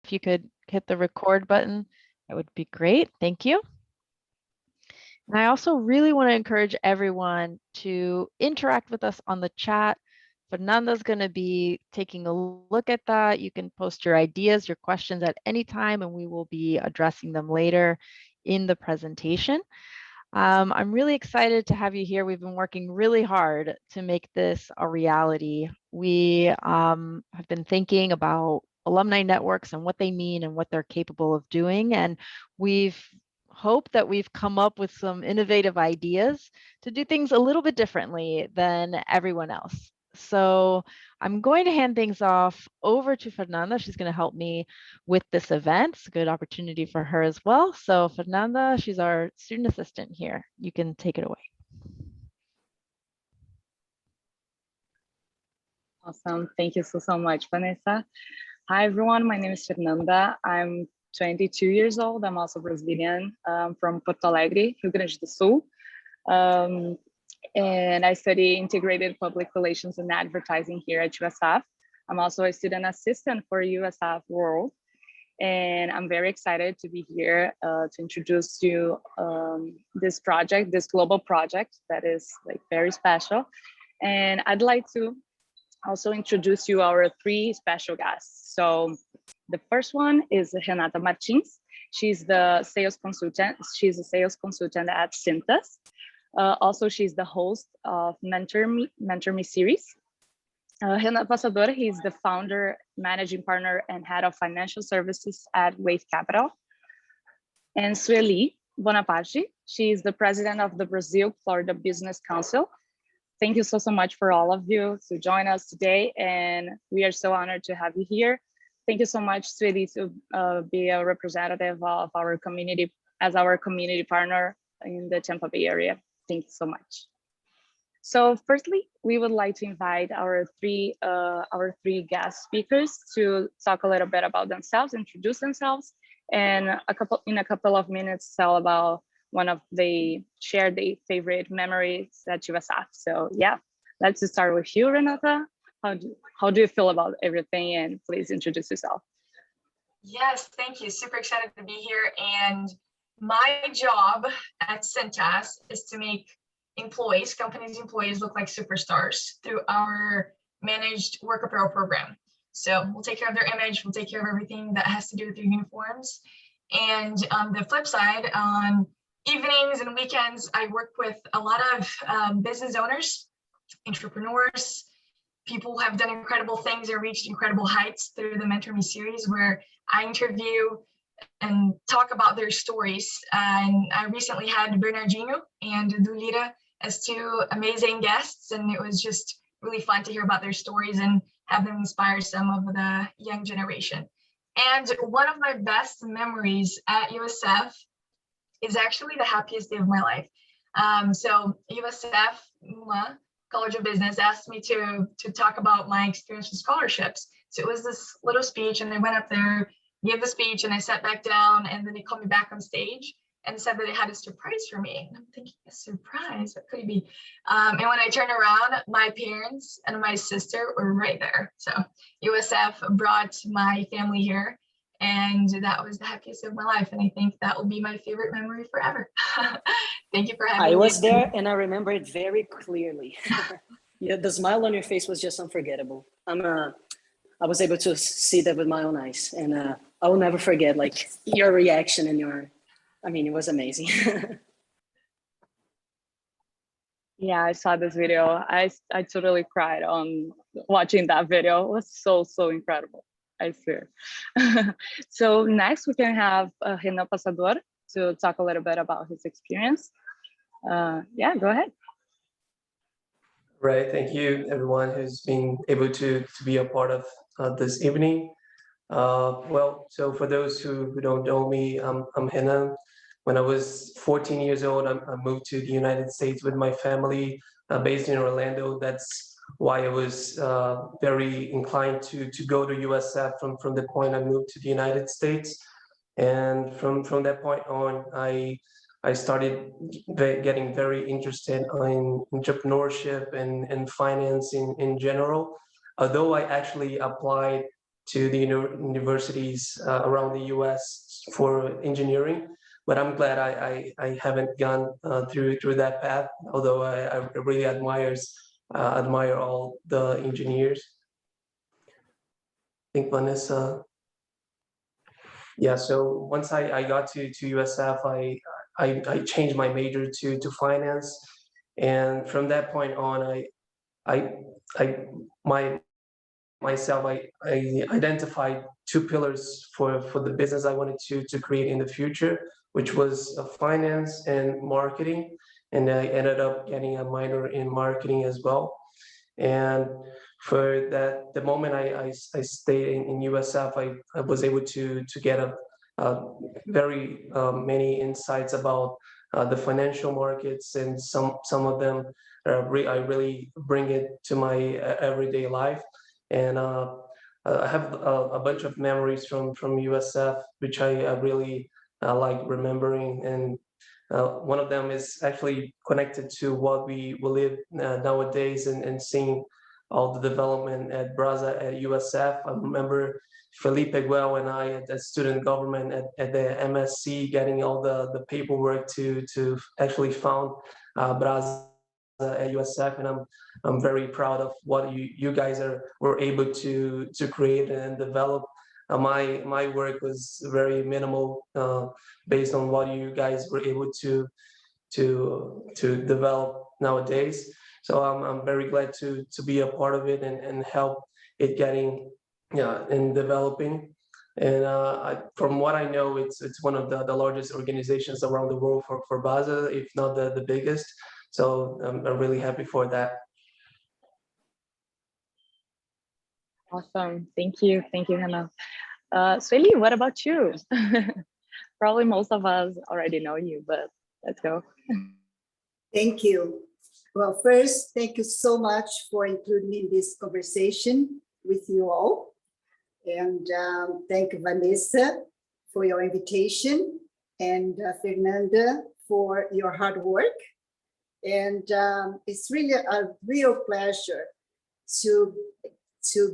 if you could hit the record button, that would be great. Thank you. And I also really want to encourage everyone to interact with us on the chat. Fernanda's going to be taking a look at that. You can post your ideas, your questions at any time, and we will be addressing them later in the presentation. I'm really excited to have you here. We've been working really hard to make this a reality. We have been thinking about alumni networks and what they mean and what they're capable of doing. And we've hoped that we've come up with some innovative ideas to do things a little bit differently than everyone else. So I'm going to hand things off over to Fernanda. She's going to help me with this event. It's a good opportunity for her as well. So Fernanda, she's our student assistant here. You can take it away. Awesome. Thank you so much, Vanessa. Hi, everyone. My name is Fernanda. I'm 22 years old. I'm also Brazilian, from Porto Alegre, Rio Grande do Sul. And I study integrated public relations and advertising here at USF. I'm also a student assistant for USF World. And I'm very excited to be here to introduce you this project, this global project that is like very special. And I'd like to also introduce you our three special guests. So the first one is Renata Martins. She's the sales consultant. She's a sales consultant at Cintas. Also, she's the host of Mentor Me series. Renan Passador, he's the founder, managing partner, and head of financial services at Wave Capital. And Sueli Bonaparte, she is the president of the Brazil Florida Business Council. Thank you so much for all of you to join us today, and we are so honored to have you here. Thank you so much, Sueli, to be a representative of our community as our community partner in the Tampa Bay area. Thank you so much. So firstly, we would like to invite our three guest speakers to talk a little bit about themselves, introduce themselves, and in a couple of minutes tell about share their favorite memories at USF. So yeah, let's just start with you, Renata. How do you feel about everything? And please introduce yourself. Yes, thank you. Super excited to be here. And my job at Cintas is to make companies' employees look like superstars through our managed work apparel program. So we'll take care of their image, we'll take care of everything that has to do with their uniforms. And on the flip side, on evenings and weekends, I work with a lot of business owners, entrepreneurs, people who have done incredible things or reached incredible heights through the Mentor Me series, where I interview and talk about their stories. And I recently had Bernardinho and Dulira as two amazing guests, and it was just really fun to hear about their stories and have them inspire some of the young generation. And one of my best memories at USF is actually the happiest day of my life. So USF College of Business asked me to talk about my experience with scholarships. So it was this little speech, and I went up there, gave the speech, and I sat back down, and then they called me back on stage and said that they had a surprise for me. And I'm thinking, a surprise? What could it be? And when I turned around, my parents and my sister were right there. So USF brought my family here, and that was the happiest of my life. And I think that will be my favorite memory forever. Thank you for having me. I was there, and I remember it very clearly. Yeah, the smile on your face was just unforgettable. I was able to see that with my own eyes, and I will never forget like your reaction and it was amazing. Yeah, I saw this video. I totally cried on watching that video. It was so incredible, I swear. So next we can have Renan Passador to talk a little bit about his experience. Yeah, go ahead. Right, thank you everyone who's been able to be a part of this evening. Well, so for those who don't know me, I'm Renan. When I was 14 years old, I moved to the United States with my family based in Orlando. That's why I was very inclined to go to USF from the point I moved to the United States. And from that point on, I started getting very interested in entrepreneurship and finance in general. Although I actually applied to the universities around the US for engineering. But I'm glad I haven't gone through that path, although I really admire all the engineers. I think Vanessa. Yeah, so once I got to USF, I changed my major to finance, and from that point on, I my myself I identified two pillars for the business I wanted to create in the future, which was finance and marketing, and I ended up getting a minor in marketing as well. And for that, the moment I stayed in USF, I was able to get a very many insights about the financial markets, and some of them I really bring it to my everyday life. And I have a bunch of memories from USF, which I really like remembering. And one of them is actually connected to what we live nowadays, and seeing all the development at Brazza at USF. I remember Felipe Guel and I at the student government at the MSc getting all the paperwork to actually found Brazza at USF, and I'm very proud of what you guys were able to create and develop. My work was very minimal based on what you guys were able to develop nowadays. So I'm very glad to be a part of it, and help it getting and developing. And from what I know, it's one of the largest organizations around the world for Baza, if not the biggest. So I'm really happy for that. Awesome. Thank you, Hannah. Sueli, what about you? Probably most of us already know you, but let's go. Thank you. Well, first, thank you so much for including me in this conversation with you all. And thank Vanessa for your invitation, and Fernanda for your hard work. And it's really a real pleasure to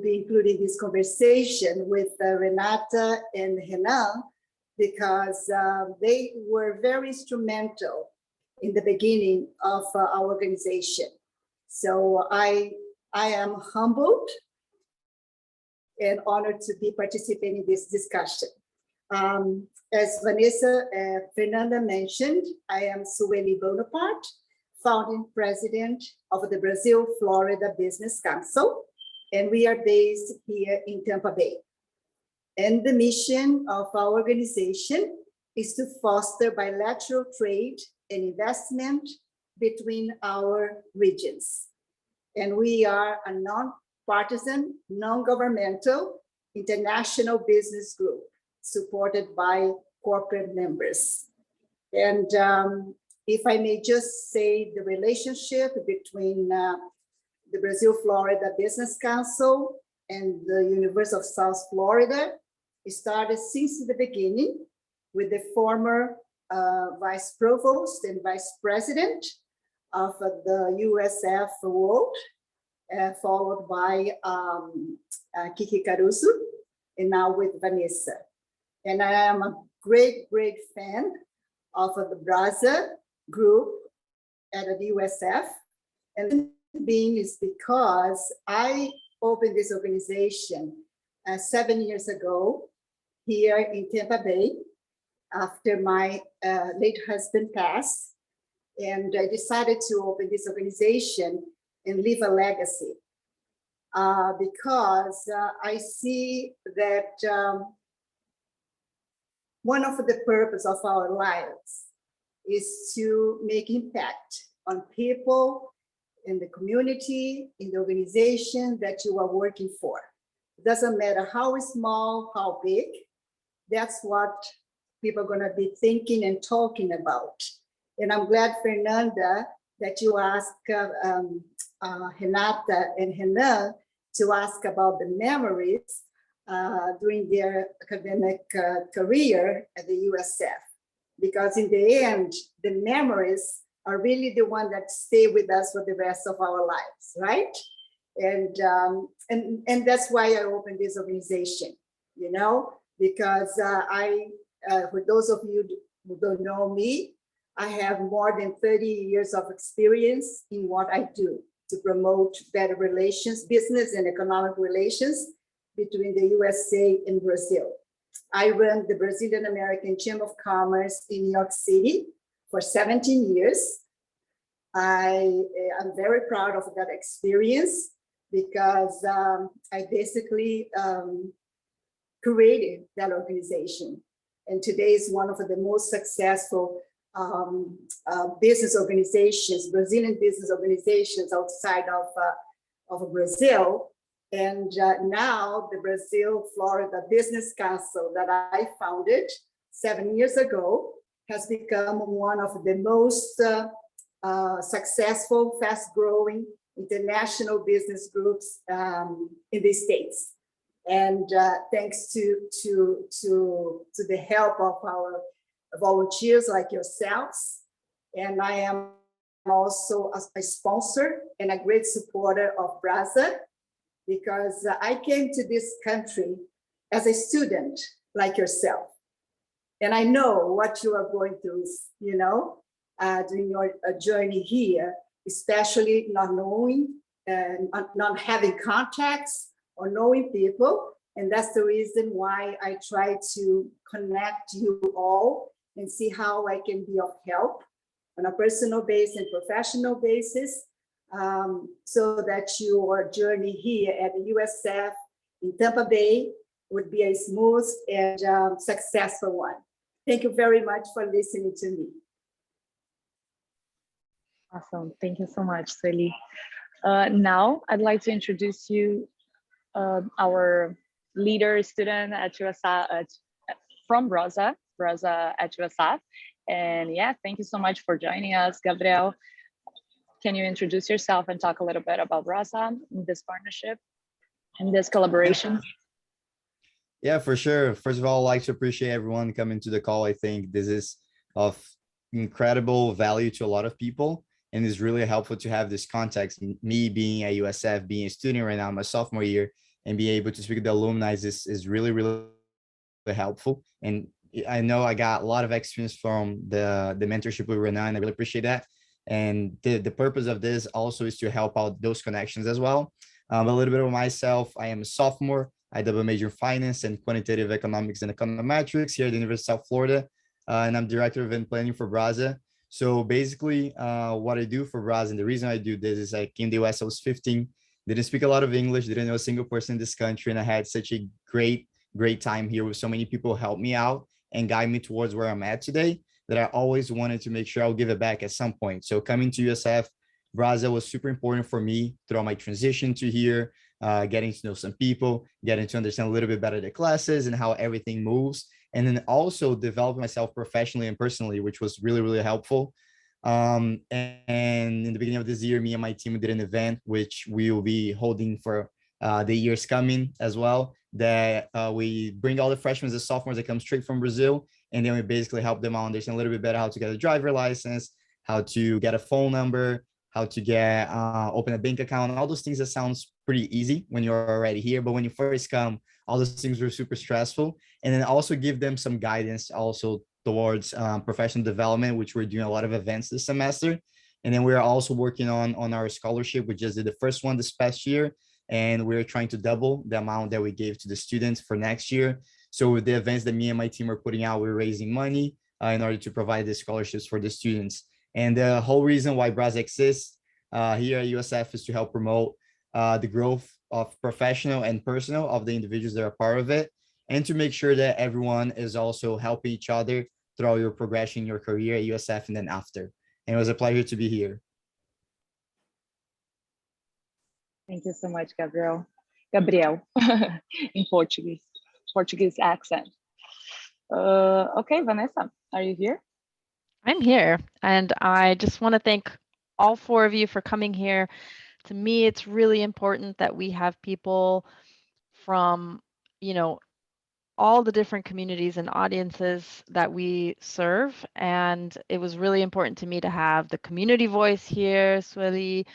be included in this conversation with Renata and Renan, because they were very instrumental in the beginning of our organization. So I am humbled and honored to be participating in this discussion. As Vanessa Fernanda mentioned, I am Sueli Bonaparte, founding president of the Brazil, Florida Business Council, and we are based here in Tampa Bay. And the mission of our organization is to foster bilateral trade and investment between our regions. And we are a non-partisan, non-governmental, international business group supported by corporate members. And if I may just say, the relationship between the Brazil, Florida Business Council and the University of South Florida, it started since the beginning with the former vice provost and vice president of the USF World, followed by Kiki Caruso, and now with Vanessa. And I am a great fan of the Brazza group at the USF. And being is because I opened this organization 7 years ago here in Tampa Bay after my late husband passed. And I decided to open this organization and leave a legacy because I see that one of the purpose of our lives is to make impact on people in the community, in the organization that you are working for. It doesn't matter how small, how big, that's what people are gonna be thinking and talking about. And I'm glad, Fernanda, that you asked Renata and Renan to ask about the memories during their academic career at the USF. Because in the end, the memories are really the one that stay with us for the rest of our lives, right? And that's why I opened this organization, you know, because for those of you who don't know me, I have more than 30 years of experience in what I do to promote better relations, business and economic relations between the USA and Brazil. I run the Brazilian American Chamber of Commerce in New York City for 17 years. I'm very proud of that experience because I basically created that organization. And today is one of the most successful business organizations, Brazilian business organizations outside of Brazil. And now the Brazil-Florida Business Council that I founded 7 years ago has become one of the most successful, fast-growing international business groups in the States. And thanks to the help of our volunteers like yourselves. And I am also a sponsor and a great supporter of BRAZA, because I came to this country as a student like yourself. And I know what you are going through, you know, during your journey here, especially not knowing and not having contacts or knowing people. And that's the reason why I try to connect you all and see how I can be of help on a personal basis and professional basis, so that your journey here at the USF in Tampa Bay would be a smooth and successful one. Thank you very much for listening to me. Awesome. Thank you so much, Sueli. Now, I'd like to introduce you our leader student at USF, from BRAZA at USF. And yeah, thank you so much for joining us, Gabriel. Can you introduce yourself and talk a little bit about BRAZA, this partnership and this collaboration? Yeah, for sure. First of all, I'd like to appreciate everyone coming to the call. I think this is of incredible value to a lot of people, and it's really helpful to have this context. Me being at USF, being a student right now, I'm a sophomore year, and being able to speak with the alumni is really, really helpful. And I know I got a lot of experience from the mentorship with Renan, and I really appreciate that. And the purpose of this also is to help out those connections as well. A little bit of myself, I am a sophomore. I double major in finance and quantitative economics and econometrics here at the University of South Florida. And I'm director of event planning for BRAZA. So basically what I do for BRAZA, and the reason I do this is I came to the US, I was 15, didn't speak a lot of English, didn't know a single person in this country. And I had such a great time here with so many people help me out and guide me towards where I'm at today, that I always wanted to make sure I'll give it back at some point. So coming to USF, BRAZA was super important for me throughout my transition to here, getting to know some people, getting to understand a little bit better the classes and how everything moves. And then also develop myself professionally and personally, which was really, really helpful. And in the beginning of this year, me and my team did an event, which we will be holding for the years coming as well, that we bring all the freshmen and sophomores that come straight from Brazil. And then we basically help them out understand a little bit better how to get a driver license, how to get a phone number, how to get open a bank account, all those things that sounds pretty easy when you're already here. But when you first come, all those things were super stressful. And then also give them some guidance also towards professional development, which we're doing a lot of events this semester. And then we're also working on our scholarship, which is the first one this past year. And we're trying to double the amount that we gave to the students for next year. So with the events that me and my team are putting out, we're raising money in order to provide the scholarships for the students. And the whole reason why BRAZA exists here at USF is to help promote the growth of professional and personal of the individuals that are part of it, and to make sure that everyone is also helping each other throughout your progression in your career at USF and then after. And it was a pleasure to be here. Thank you so much, Gabriel in Portuguese accent. Okay, Vanessa, are you here? I'm here, and I just want to thank all four of you for coming here. To me, it's really important that we have people from, you know, all the different communities and audiences that we serve. And it was really important to me to have the community voice here, Sueli,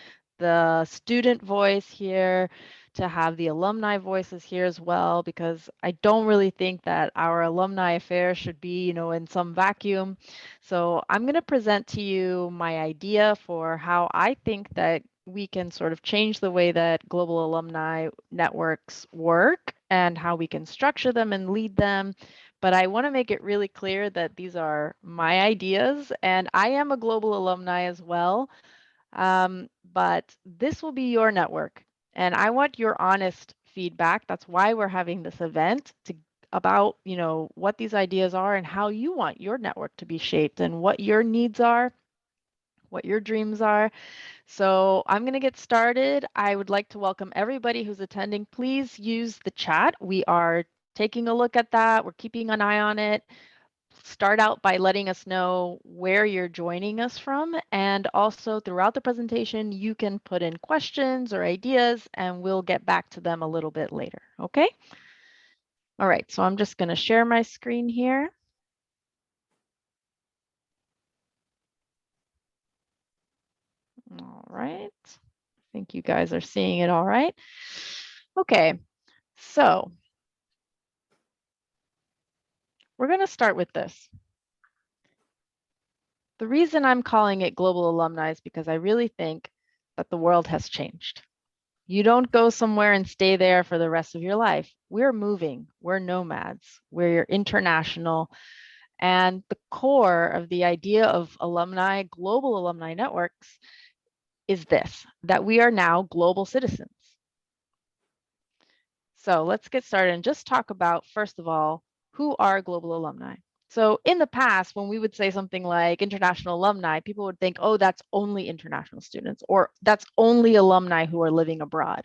the student voice here, to have the alumni voices here as well, because I don't really think that our alumni affairs should be, in some vacuum. So I'm going to present to you my idea for how I think that we can sort of change the way that global alumni networks work and how we can structure them and lead them. But I want to make it really clear that these are my ideas, and I am a global alumni as well. But this will be your network, and I want your honest feedback. That's why we're having this event, about what these ideas are and how you want your network to be shaped and what your needs are, what your dreams are. So I'm going to get started. I would like to welcome everybody who's attending. Please use the chat. We are taking a look at that. We're keeping an eye on it. Start out by letting us know where you're joining us from. And also throughout the presentation, you can put in questions or ideas and we'll get back to them a little bit later. Okay? All right, so I'm just going to share my screen here. All right. I think you guys are seeing it all right. Okay, so we're going to start with this. The reason I'm calling it Global Alumni is because I really think that the world has changed. You don't go somewhere and stay there for the rest of your life. We're moving, we're nomads, we're international. And the core of the idea of alumni, global alumni networks, is this, that we are now global citizens. So let's get started and just talk about, first of all, who are global alumni? So in the past, when we would say something like international alumni, people would think, oh, that's only international students, or that's only alumni who are living abroad.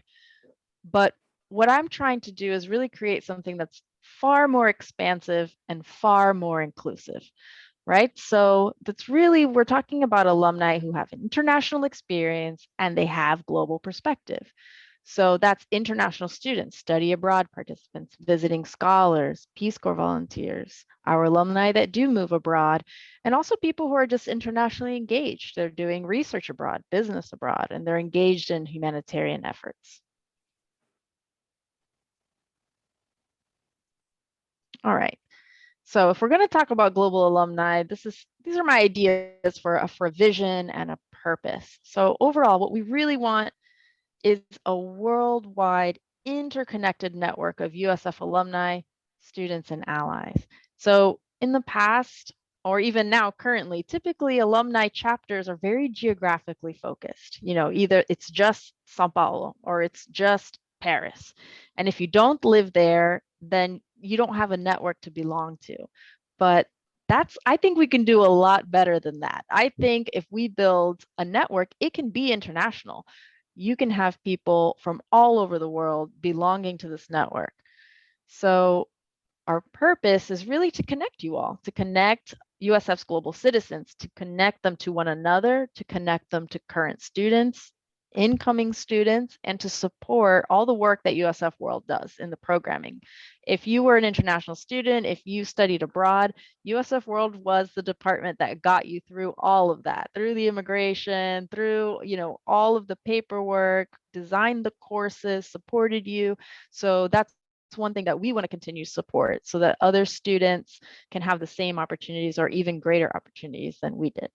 But what I'm trying to do is really create something that's far more expansive and far more inclusive, right? So that's really, we're talking about alumni who have international experience and they have global perspective. So that's international students, study abroad participants, visiting scholars, Peace Corps volunteers, our alumni that do move abroad, and also people who are just internationally engaged. They're doing research abroad, business abroad, and they're engaged in humanitarian efforts. All right. So if we're going to talk about global alumni, these are my ideas for a vision and a purpose. So overall, what we really want is a worldwide interconnected network of USF alumni, students, and allies. So in the past, or even now currently, typically alumni chapters are very geographically focused. Either it's just Sao Paulo or it's just Paris. And if you don't live there, then you don't have a network to belong to. But I think we can do a lot better than that. I think if we build a network, it can be international. You can have people from all over the world belonging to this network. So our purpose is really to connect you all, to connect USF's global citizens, to connect them to one another, to connect them to current students, incoming students, and to support all the work that USF World does in the programming. If you were an international student, if you studied abroad, USF World was the department that got you through all of that, through the immigration, through, all of the paperwork, designed the courses, supported you. So that's one thing that we want to continue to support so that other students can have the same opportunities or even greater opportunities than we did.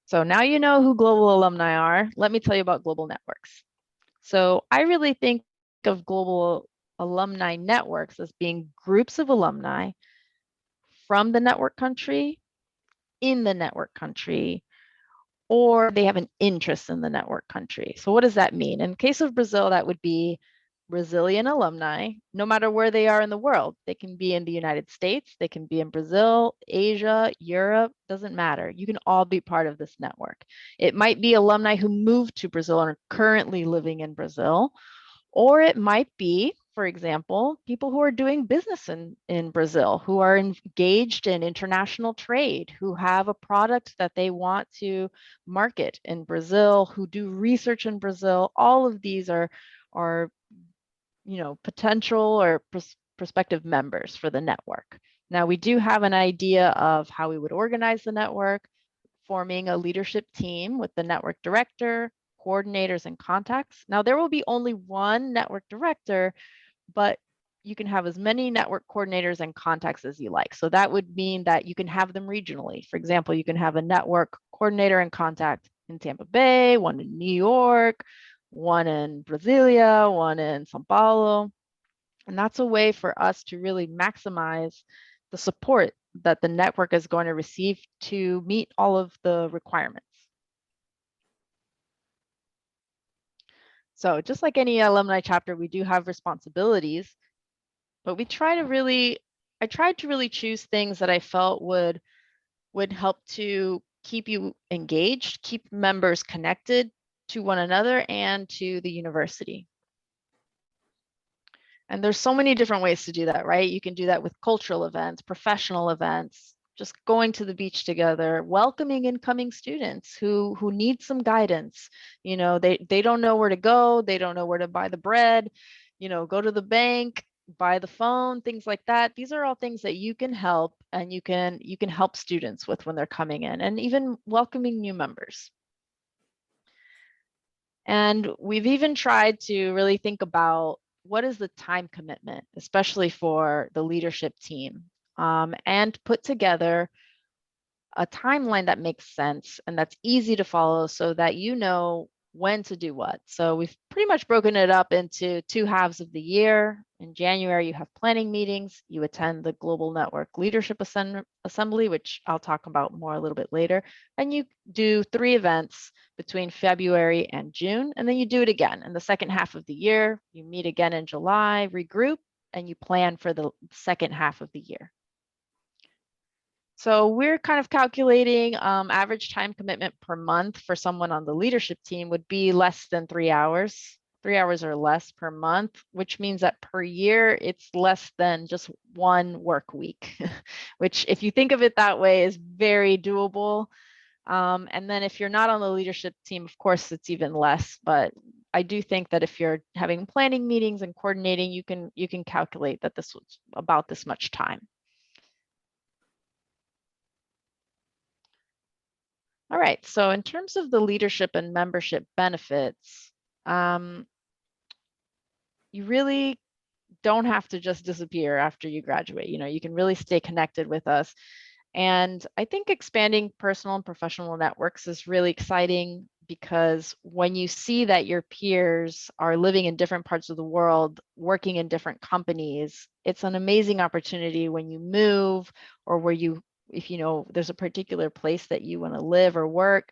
So now you know who global alumni are. Let me tell you about global networks. So I really think of global alumni networks as being groups of alumni from the network country, in the network country, or they have an interest in the network country. So what does that mean? In the case of Brazil, that would be Brazilian alumni, no matter where they are in the world. They can be in the United States, they can be in Brazil, Asia, Europe, doesn't matter. You can all be part of this network. It might be alumni who moved to Brazil and are currently living in Brazil, or it might be, for example, people who are doing business in Brazil, who are engaged in international trade, who have a product that they want to market in Brazil, who do research in Brazil. All of these are potential or prospective members for the network. Now, we do have an idea of how we would organize the network. forming a leadership team with the network director, coordinators, and contacts. Now, there will be only one network director, but you can have as many network coordinators and contacts as you like. So that would mean that you can have them regionally. For example, you can have a network coordinator and contact in Tampa Bay, one in New York, one in Brasilia, one in Sao Paulo. And that's a way for us to really maximize the support that the network is going to receive to meet all of the requirements. So just like any alumni chapter, we do have responsibilities, but I tried to really choose things that I felt would help to keep you engaged, keep members connected to one another and to the university. And there's so many different ways to do that, right? You can do that with cultural events, professional events, just going to the beach together, welcoming incoming students who need some guidance. You know, they don't know where to go, they don't know where to buy the bread, you know, go to the bank, buy the phone, things like that. These are all things that you can help, and you can help students with when they're coming in, and even welcoming new members. And we've even tried to really think about what is the time commitment, especially for the leadership team, and put together a timeline that makes sense and that's easy to follow so that you know when to do what. So we've pretty much broken it up into two halves of the year. In January, you have planning meetings, you attend the Global Network Leadership Assembly, which I'll talk about more a little bit later, and you do 3 events between February and June, and then you do it again. In the second half of the year, you meet again in July, regroup, and you plan for the second half of the year. So we're kind of calculating average time commitment per month for someone on the leadership team would be less than 3 hours, 3 hours or less per month, which means that per year it's less than just 1 work week, which if you think of it that way is very doable. And then if you're not on the leadership team, of course, it's even less. But I do think that if you're having planning meetings and coordinating, you can calculate that this was about this much time. All right, so in terms of the leadership and membership benefits, you really don't have to just disappear after you graduate. You know, you can really stay connected with us. And I think expanding personal and professional networks is really exciting because when you see that your peers are living in different parts of the world, working in different companies, it's an amazing opportunity when you move or where you, if you know there's a particular place that you want to live or work,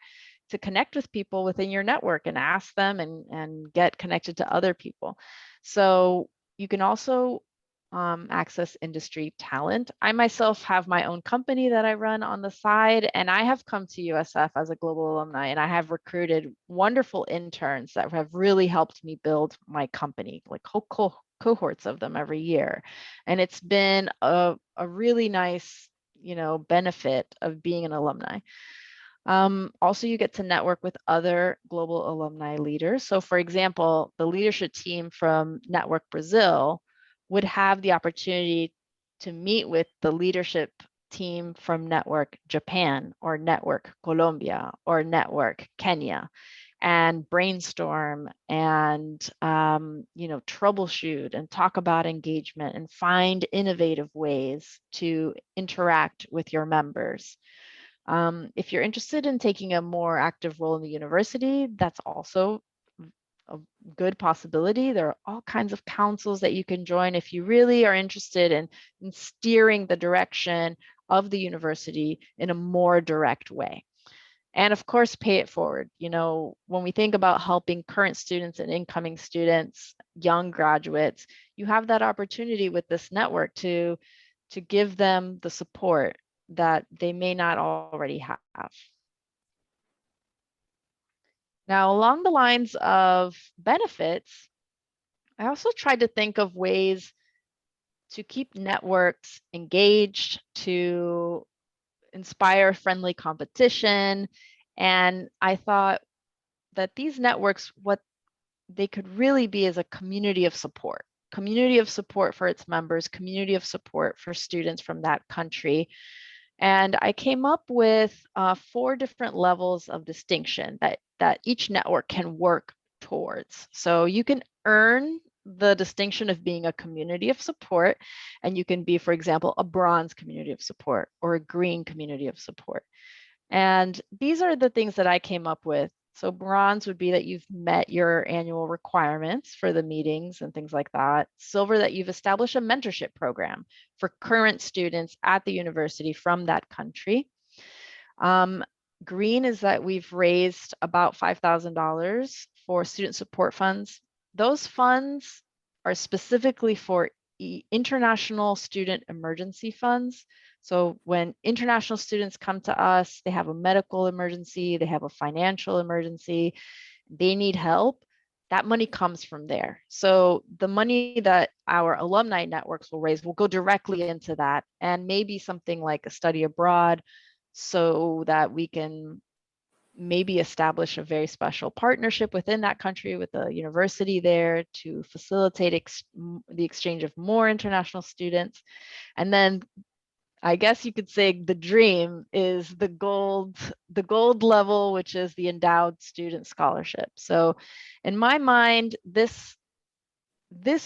to connect with people within your network and ask them and get connected to other people. So you can also access industry talent. I myself have my own company that I run on the side, and I have come to USF as a global alumni, and I have recruited wonderful interns that have really helped me build my company, like whole cohorts of them every year. And it's been a really nice, you know, benefit of being an alumni. Also, you get to network with other global alumni leaders. So for example, the leadership team from Network Brazil would have the opportunity to meet with the leadership team from Network Japan or Network Colombia or Network Kenya and brainstorm and you know, troubleshoot and talk about engagement and find innovative ways to interact with your members. If you're interested in taking a more active role in the university, that's also a good possibility. There are all kinds of councils that you can join if you really are interested in steering the direction of the university in a more direct way. And of course, pay it forward. You know, when we think about helping current students and incoming students, young graduates, you have that opportunity with this network to give them the support that they may not already have. Now, along the lines of benefits, I also tried to think of ways to keep networks engaged, to inspire friendly competition. And I thought that these networks, what they could really be is a community of support for its members, community of support for students from that country. And I came up with 4 different levels of distinction that each network can work towards. So you can earn the distinction of being a community of support, and you can be, for example, a bronze community of support or a green community of support. And these are the things that I came up with. So bronze would be that you've met your annual requirements for the meetings and things like that. Silver, that you've established a mentorship program for current students at the university from that country. Green is that we've raised about $5,000 for student support funds. Those funds are specifically for international student emergency funds. So when international students come to us, they have a medical emergency, they have a financial emergency, they need help, that money comes from there. So the money that our alumni networks will raise will go directly into that, and maybe something like a study abroad, so that we can maybe establish a very special partnership within that country with the university there to facilitate the exchange of more international students. And then I guess you could say the dream is the gold level, which is the endowed student scholarship. So in my mind, this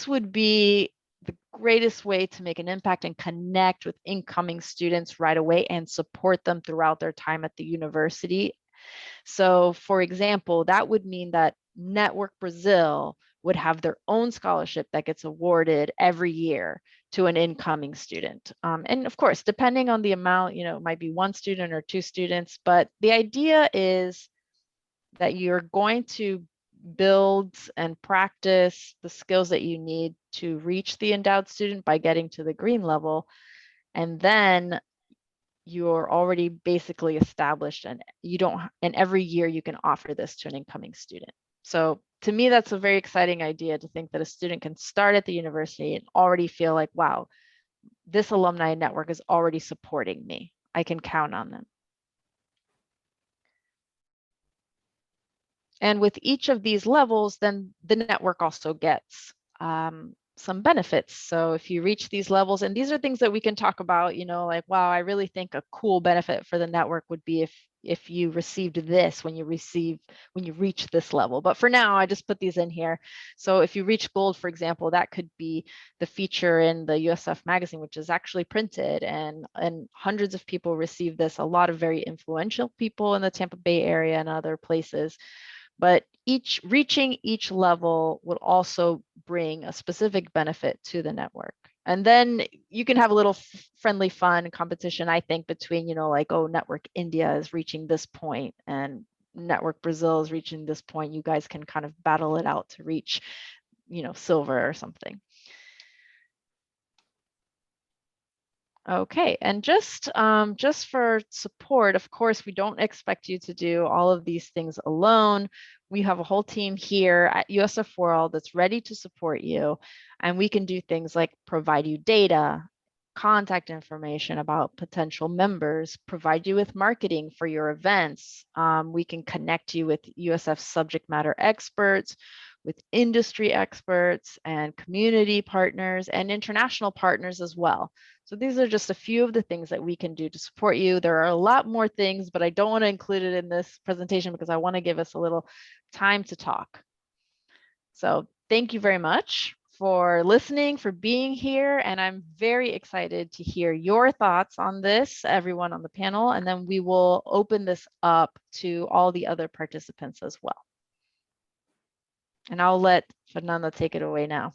would be the greatest way to make an impact and connect with incoming students right away and support them throughout their time at the university. So for example, that would mean that Network Brazil would have their own scholarship that gets awarded every year to an incoming student. And of course, depending on the amount, it might be 1 student or 2 students, but the idea is that you're going to build and practice the skills that you need to reach the endowed student by getting to the green level. And then you're already basically established, and every year you can offer this to an incoming student. So to me, that's a very exciting idea, to think that a student can start at the university and already feel like, wow, this alumni network is already supporting me. I can count on them. And with each of these levels, then the network also gets some benefits. So if you reach these levels, and these are things that we can talk about, like, wow, I really think a cool benefit for the network would be if you received this when you reach this level. But for now, I just put these in here. So if you reach gold, for example, that could be the feature in the USF magazine, which is actually printed, and hundreds of people receive this, a lot of very influential people in the Tampa Bay area and other places. But reaching each level would also bring a specific benefit to the network. And then you can have a little friendly fun competition, I think, between, like, oh, Network India is reaching this point and Network Brazil is reaching this point. You guys can kind of battle it out to reach, silver or something. Okay, and just for support, of course, we don't expect you to do all of these things alone. We have a whole team here at USF World that's ready to support you, and we can do things like provide you data, contact information about potential members, provide you with marketing for your events. We can connect you with USF subject matter experts, with industry experts and community partners and international partners as well. So these are just a few of the things that we can do to support you. There are a lot more things, but I don't want to include it in this presentation because I want to give us a little time to talk. So thank you very much for listening, for being here. And I'm very excited to hear your thoughts on this, everyone on the panel, and then we will open this up to all the other participants as well. And I'll let Fernanda take it away now.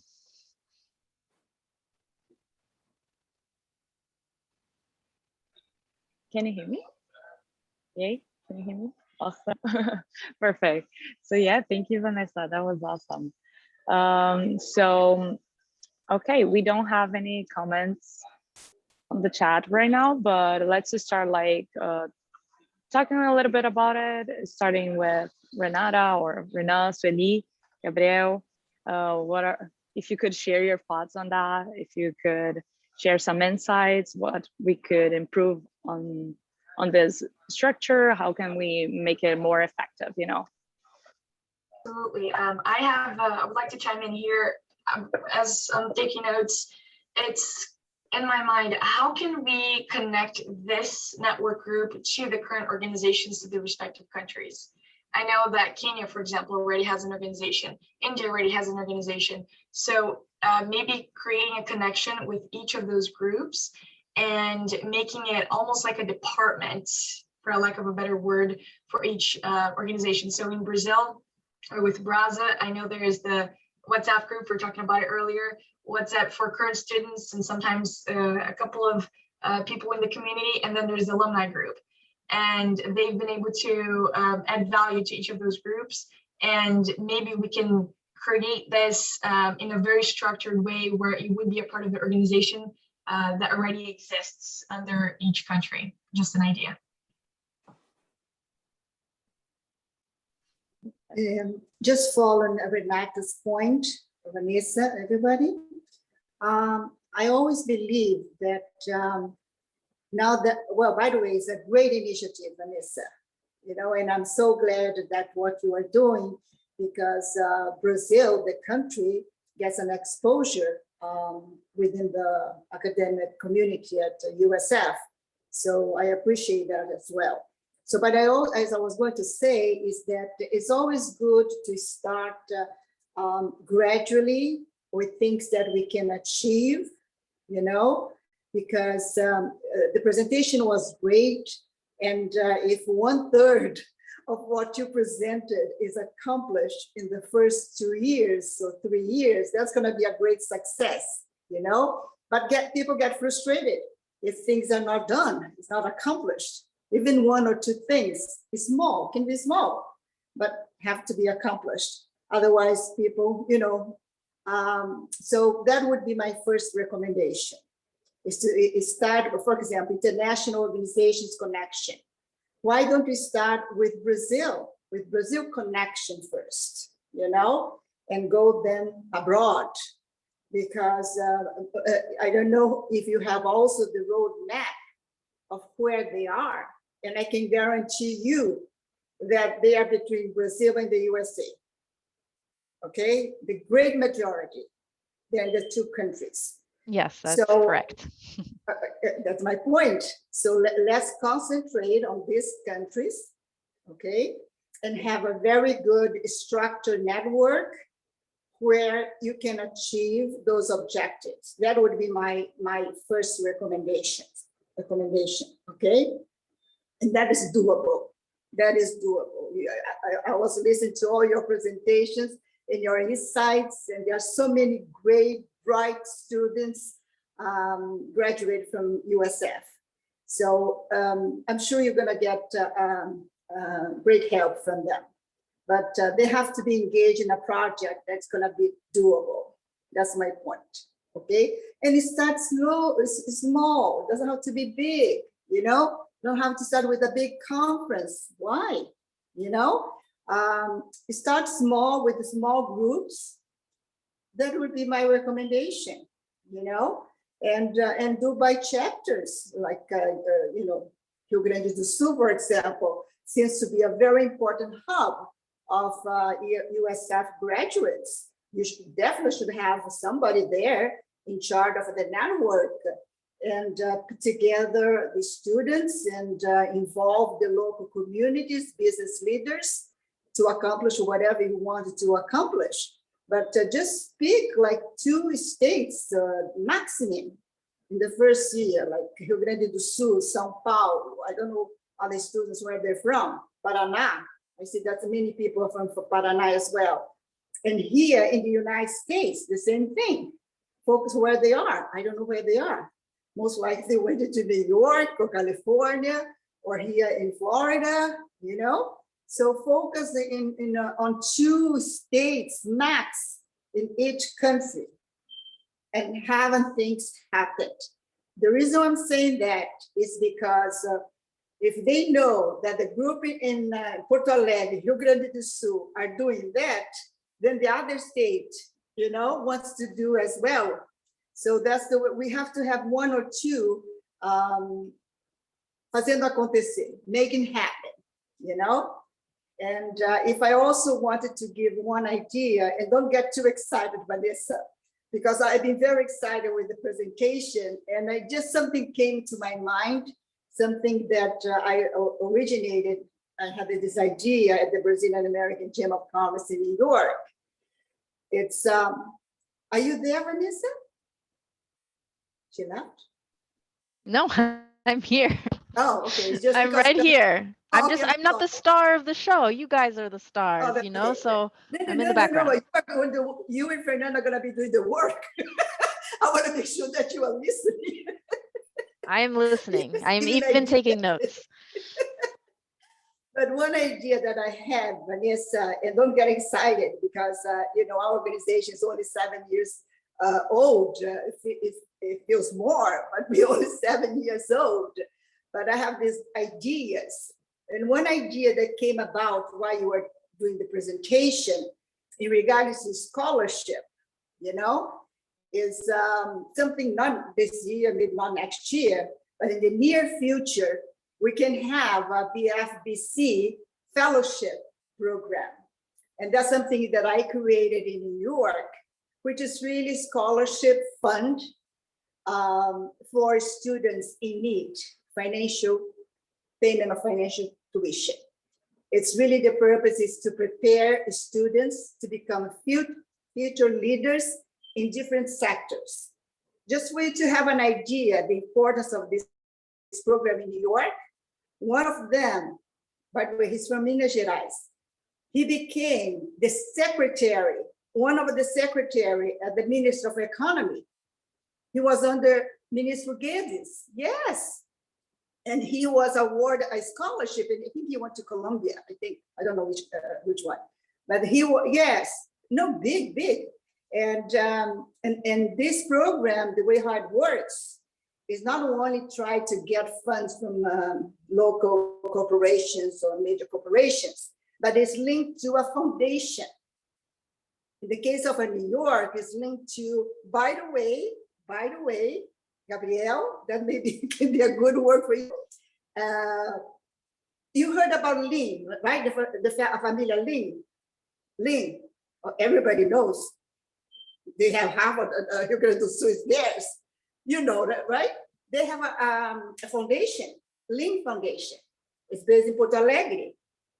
Can you hear me? Yay, can you hear me? Awesome. Perfect. So yeah, thank you, Vanessa. That was awesome. Okay, we don't have any comments on the chat right now, but let's just start talking a little bit about it, starting with Renata or Rena, Sueli, Gabriel. If you could share your thoughts on that, if you could share some insights, what we could improve on this structure, how can we make it more effective, Absolutely. I would like to chime in here. As I'm taking notes, it's in my mind, how can we connect this network group to the current organizations of the respective countries? I know that Kenya, for example, already has an organization. India already has an organization. So maybe creating a connection with each of those groups and making it almost like a department, for lack of a better word, for each organization. So in Brazil, or with Brazza, I know there is the WhatsApp group, we were talking about it earlier, WhatsApp for current students, and sometimes a couple of people in the community, and then there's the alumni group. And they've been able to add value to each of those groups. And maybe we can create this in a very structured way where it would be a part of the organization that already exists under each country. Just an idea. Just following Renata's point, Vanessa, everybody, I always believe that now that, well, by the way, it's a great initiative, Vanessa, you know, and I'm so glad that what you are doing, because Brazil, the country, gets an exposure within the academic community at USF. So I appreciate that as well. So, but as I was going to say, is that it's always good to start gradually with things that we can achieve, you know, because the presentation was great. And if 1/3 of what you presented is accomplished in the first 2 years or 3 years, that's going to be a great success, you know, but people get frustrated if things are not done, it's not accomplished. Even 1 or 2 things is small, can be small, but have to be accomplished. Otherwise, people, you know, so that would be my first recommendation, is to start, for example, international organizations connection. Why don't we start with Brazil connection first, you know, and go then abroad? Because I don't know if you have also the roadmap of where they are. And I can guarantee you that they are between Brazil and the USA. Okay, the great majority, they're in the 2 countries. Yes, that's correct. That's my point. So let's concentrate on these countries, okay, and have a very good structured network where you can achieve those objectives. That would be my first recommendation, okay? And that is doable. That is doable. I was listening to all your presentations and your insights, and there are so many great, bright students graduate from USF. So I'm sure you're gonna get great help from them. But they have to be engaged in a project that's gonna be doable. That's my point, okay? And it starts slow, it's small, it doesn't have to be big, you know? You don't have to start with a big conference. Why? You know, start small with the small groups. That would be my recommendation, you know, and do by chapters, like, you know, Rio Grande do Sul, for example, seems to be a very important hub of USF graduates. You definitely should have somebody there in charge of the network, and put together the students and involve the local communities, business leaders, to accomplish whatever you want to accomplish. But just pick like 2 states maximum in the first year, like Rio Grande do Sul, São Paulo. I don't know other students where they're from. Paraná. I see that many people are from Paraná as well. And here in the United States, the same thing. Focus where they are. I don't know where they are. Most likely they went to New York or California or here in Florida, you know? So focus on 2 states max in each country and having things happen. The reason I'm saying that is because if they know that the group in Porto Alegre, Rio Grande do Sul are doing that, then the other state, you know, wants to do as well. So that's the way we have to have 1 or 2 fazendo acontecer, making happen, you know? And if I also wanted to give one idea, and don't get too excited, Vanessa, because I've been very excited with the presentation, and something came to my mind, something that I originated. I had this idea at the Brazilian American Chamber of Commerce in New York. It's, are you there, Vanessa? She left? No, I'm here. Oh, okay. It's just I'm because right here. Oh, okay, I'm not the sorry. star of the show. You guys are the stars, that's you know, okay. so No, I'm in the background. You and Fernanda are going to be doing the work. I want to make sure that you are listening. I am listening. I am Even even idea. taking notes. But one idea that I had, Vanessa, and don't get excited because, our organization is only 7 years old. It feels more, but we're only 7 years old. But I have these ideas. And one idea that came about while you were doing the presentation in regards to scholarship, is something not this year, maybe not next year, but in the near future, we can have a Bfbc fellowship program. And that's something that I created in New York, which is really scholarship fund for students in need, payment of financial tuition. It's really the purpose is to prepare students to become future leaders in different sectors. Just for you to have an idea, the importance of this program in New York, one of them, by the way, he's from Minas Gerais. He became the secretary, one of the secretary at the Ministry of Economy. He was under Minister Guedes, yes. And he was awarded a scholarship, and I think he went to Columbia. I don't know which one, but he was, yes, no, big. And this program, the way how it works, is not only try to get funds from local corporations or major corporations, but it's linked to a foundation. In the case of New York, it's linked to, by the way, Gabriel, that maybe can be a good word for you. You heard about Lin, right? The familia Lin. Lin, everybody knows. They have Harvard, Rio Grande do Sul is theirs. You know that, right? They have a foundation, Lin Foundation. It's based in Porto Alegre.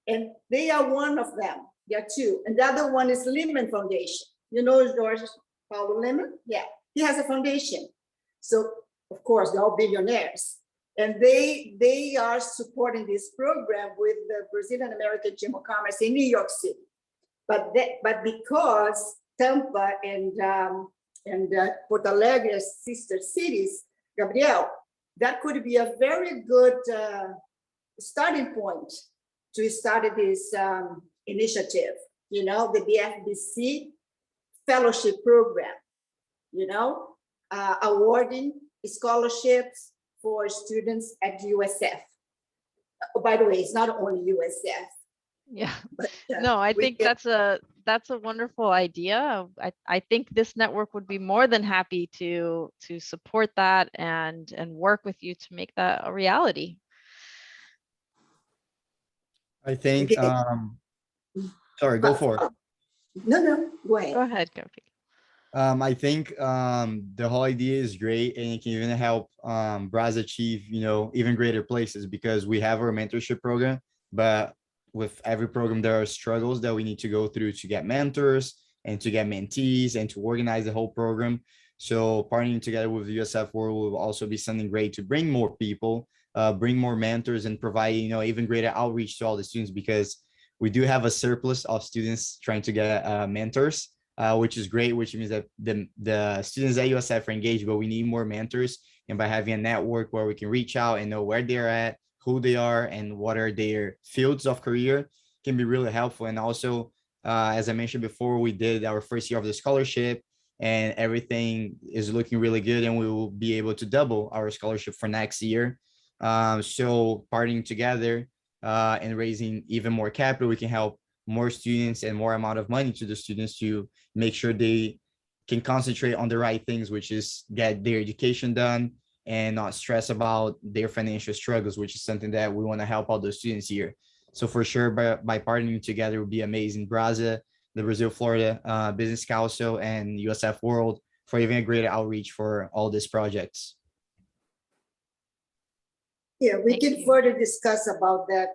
And they are one of them. There are two. And the other one is Lehman Foundation. You know George Paulo Lehman? Yeah, he has a foundation. So, of course, they're all billionaires. And they are supporting this program with the Brazilian American Chamber of Commerce in New York City. But because Tampa and Porto Alegre are sister cities, Gabriel, that could be a very good starting point to start this initiative, the Bfbc fellowship program, awarding scholarships for students at USF. Oh, by the way, it's not only USF. Yeah. But, no, I think that's a wonderful idea. I think this network would be more than happy to support that and work with you to make that a reality. I think, sorry, go for it. No, go ahead. Go ahead, Kofi. I think the whole idea is great, and it can even help Braz achieve, even greater places, because we have our mentorship program, but with every program, there are struggles that we need to go through to get mentors and to get mentees and to organize the whole program. So partnering together with USF World will also be something great to bring more people, bring more mentors, and provide, even greater outreach to all the students, because we do have a surplus of students trying to get mentors, which is great, which means that the students at USF are engaged, but we need more mentors. And by having a network where we can reach out and know where they're at, who they are, and what are their fields of career, can be really helpful. And also, as I mentioned before, we did our first year of the scholarship, and everything is looking really good, and we will be able to double our scholarship for next year. So partnering together and raising even more capital, we can help more students and more amount of money to the students to make sure they can concentrate on the right things, which is get their education done and not stress about their financial struggles, which is something that we want to help all those students here. So for sure, by partnering together would be amazing. Braza, the Brazil, Florida Business Council, and USF World even a greater outreach for all these projects. Yeah, we Thank can you. further discuss about that,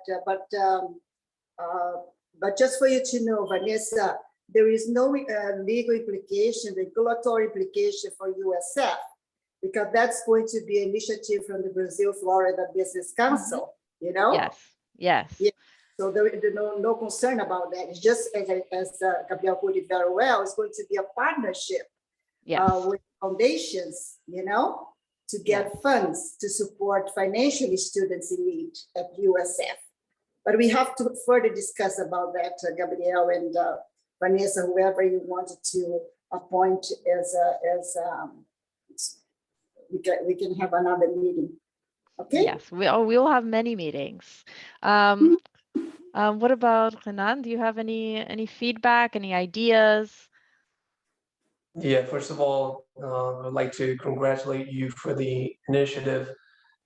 but just for you to know, Vanessa, there is no legal implication, regulatory implication for USF, because that's going to be an initiative from the Brazil Florida Business Council, you know? Yes. Yes. Yeah. So there is no concern about that. It's just, as Gabriel put it very well, it's going to be a partnership Yes. with foundations, you know, to get funds to support financially students in need at USF. But we have to further discuss about that, Gabriel and Vanessa, whoever you wanted to appoint as we can have another meeting. Okay. Yes, we'll have many meetings. What about Renan? Do you have any feedback, any ideas? Yeah, first of all, I'd like to congratulate you for the initiative,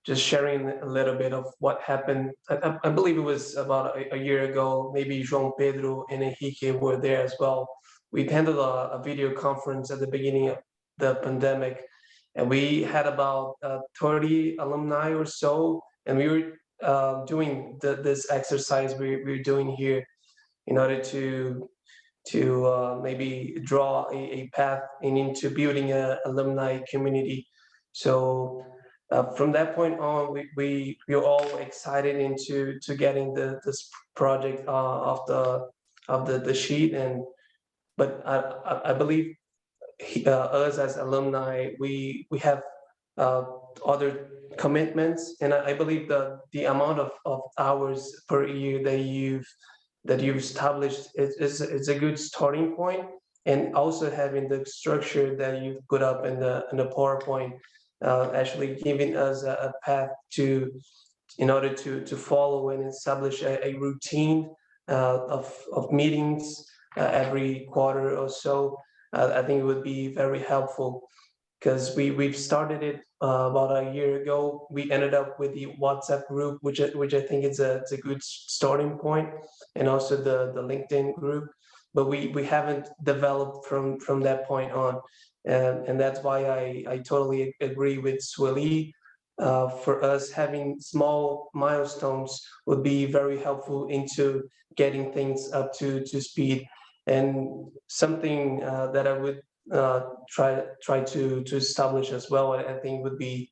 just sharing a little bit of what happened. I believe it was about a year ago, maybe João Pedro and Henrique were there as well. We attended a video conference at the beginning of the pandemic, and we had about 30 alumni or so, and we were doing this exercise we're doing here in order to maybe draw a path into building an alumni community. So from that point on, we're all excited into getting this project off the sheet. But I believe us as alumni, we have other commitments, and I believe the amount of hours per year that you've established is a good starting point, and also having the structure that you've put up in the PowerPoint, actually giving us a path in order to follow and establish a routine of meetings every quarter or so. I think it would be very helpful, because we've started it about a year ago. We ended up with the WhatsApp group, which I think it's a good starting point, and also the LinkedIn group. But we haven't developed from that point on, and that's why I totally agree with Sueli. For us, having small milestones would be very helpful into getting things up to speed. And something that I would try to establish as well, I think would be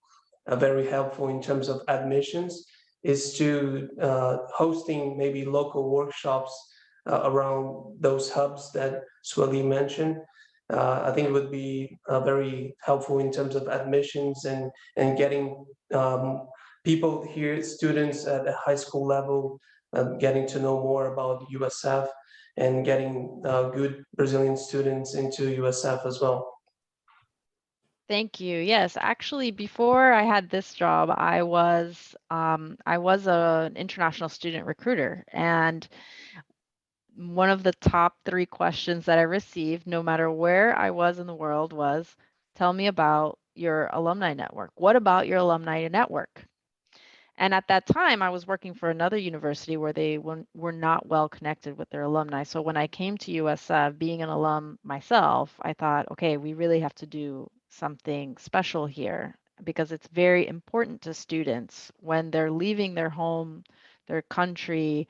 very helpful in terms of admissions, is to hosting maybe local workshops around those hubs that Sueli mentioned. I think it would be very helpful in terms of admissions and getting people here, students at the high school level, getting to know more about USF, and getting good Brazilian students into USF as well. Thank you. Yes, actually, before I had this job, I was an international student recruiter, and one of the top 3 questions that I received, no matter where I was in the world, was, tell me about your alumni network. What about your alumni network? And at that time, I was working for another university where they were not well connected with their alumni. So when I came to USF, being an alum myself, I thought, okay, we really have to do something special here, because it's very important to students when they're leaving their home, their country,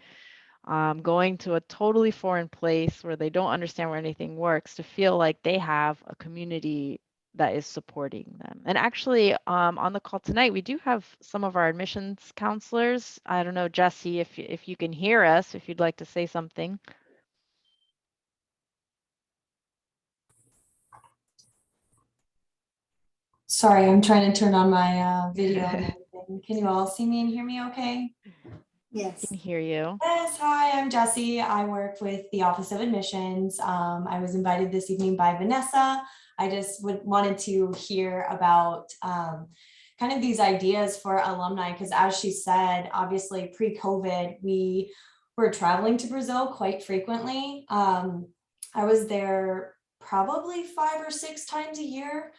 going to a totally foreign place where they don't understand where anything works, to feel like they have a community that is supporting them. And actually, on the call tonight, we do have some of our admissions counselors. I don't know, Jesse, if you can hear us, if you'd like to say something. Sorry, I'm trying to turn on my video and everything. Can you all see me and hear me okay? Yes. I can hear you. Yes, hi, I'm Jessie. I work with the Office of Admissions. I was invited this evening by Vanessa. I just wanted to hear about kind of these ideas for alumni, because as she said, obviously pre-COVID, we were traveling to Brazil quite frequently. I was there probably 5 or 6 times a year,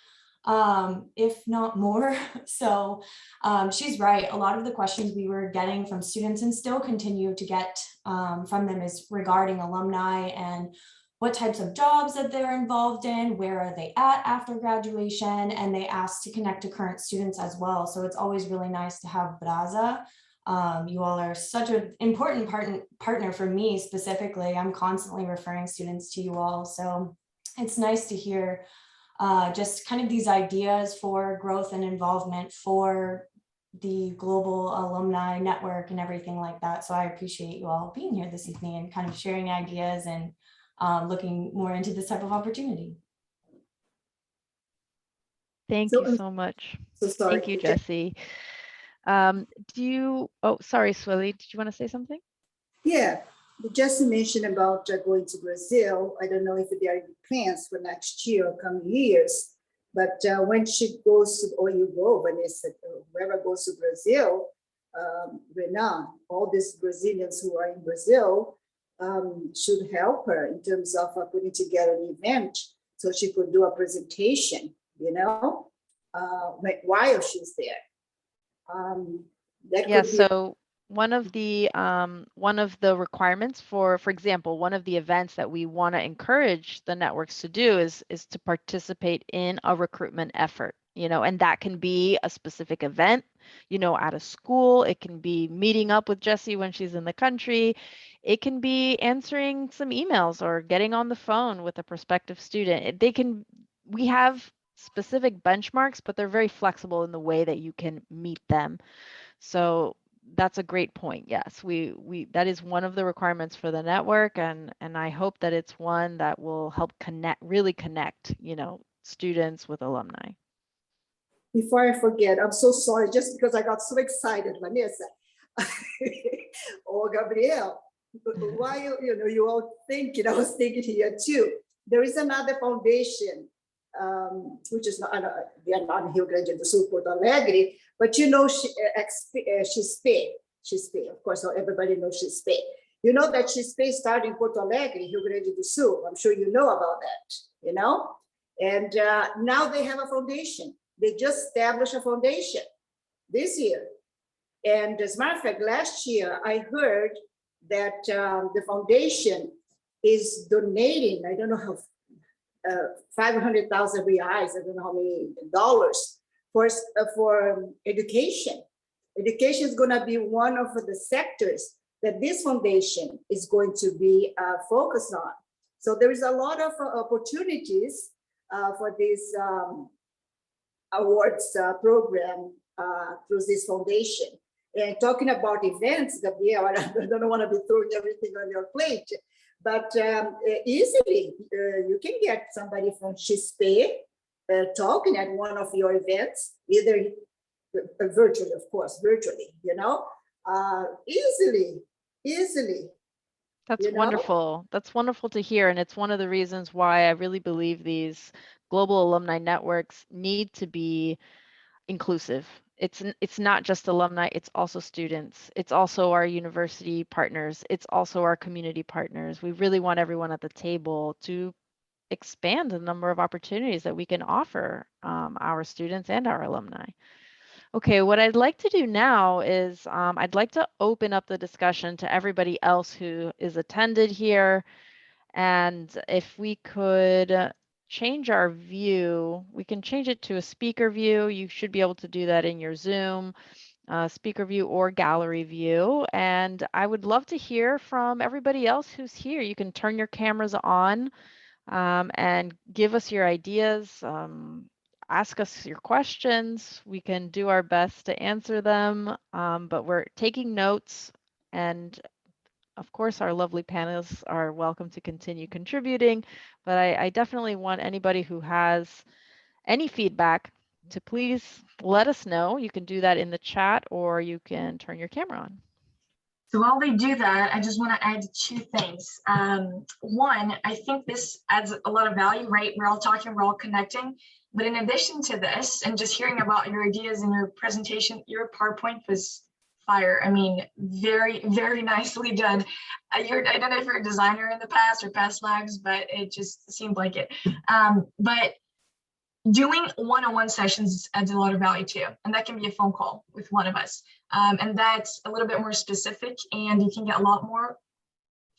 if not more. So she's right. A lot of the questions we were getting from students, and still continue to get from them, is regarding alumni and what types of jobs that they're involved in, where are they at after graduation, and they ask to connect to current students as well. So it's always really nice to have Braza. You all are such an important partner for me specifically. I'm constantly referring students to you all. So it's nice to hear just kind of these ideas for growth and involvement for the Global Alumni Network and everything like that. So I appreciate you all being here this evening and kind of sharing ideas and looking more into this type of opportunity. Thank you so much. So sorry. Thank you, Jessie. Oh, sorry, Sueli, did you want to say something? Yeah, Jessie mentioned about going to Brazil. I don't know if there are plans for next year or coming years, but when she goes to, or you go, Vanessa, whoever goes to Brazil, Renan, all these Brazilians who are in Brazil should help her in terms of putting together an event so she could do a presentation, you know, while she's there. Yeah, so one of the requirements for example, one of the events that we want to encourage the networks to do is to participate in a recruitment effort, you know, and that can be a specific event, you know, at a school. It can be meeting up with Jessie when she's in the country. It can be answering some emails or getting on the phone with a prospective student. We have specific benchmarks, but they're very flexible in the way that you can meet them. So that's a great point. Yes, that is one of the requirements for the network, and I hope that it's one that will help really connect, you know, students with alumni. Before I forget, I'm so sorry, just because I got so excited, Vanessa. Oh, Gabriel, while you all thinking, I was thinking here too. There is another foundation, which is they are not in Rio Grande do Sul, Porto Alegre, but you know, she's paid. Of course, everybody knows she's paid. You know that she's paid starting in Porto Alegre, Rio Grande do Sul. I'm sure you know about that, you know? And now they have a foundation. They just established a foundation this year. And as a matter of fact, last year, I heard that the foundation is donating, I don't know how, 500,000 reais, I don't know how many dollars for education. Education is going to be one of the sectors that this foundation is going to be focused on. So there is a lot of opportunities for this awards program through this foundation. And talking about events, Gabriel, I don't want to be throwing everything on your plate, but easily you can get somebody from XP talking at one of your events, either virtually, of course, you know, easily. That's wonderful. That's wonderful to hear. And it's one of the reasons why I really believe these global alumni networks need to be inclusive. It's not just alumni, it's also students. It's also our university partners. It's also our community partners. We really want everyone at the table to expand the number of opportunities that we can offer our students and our alumni. Okay, what I'd like to do now is I'd like to open up the discussion to everybody else who is attended here. And if we could change our view, we can change it to a speaker view. You should be able to do that in your Zoom speaker view or gallery view. And I would love to hear from everybody else who's here. You can turn your cameras on and give us your ideas. Ask us your questions. We can do our best to answer them, but we're taking notes, and of course our lovely panelists are welcome to continue contributing, but I definitely want anybody who has any feedback to please let us know. You can do that in the chat, or you can turn your camera on. So while they do that, I just want to add two things. One, I think this adds a lot of value, right? We're all talking, we're all connecting. But in addition to this, and just hearing about your ideas and your presentation, your PowerPoint was fire. I mean, very, very nicely done. I don't know if you're a designer in the past or past lives, but it just seemed like it. But doing one-on-one sessions adds a lot of value too, and that can be a phone call with one of us, and that's a little bit more specific, and you can get a lot more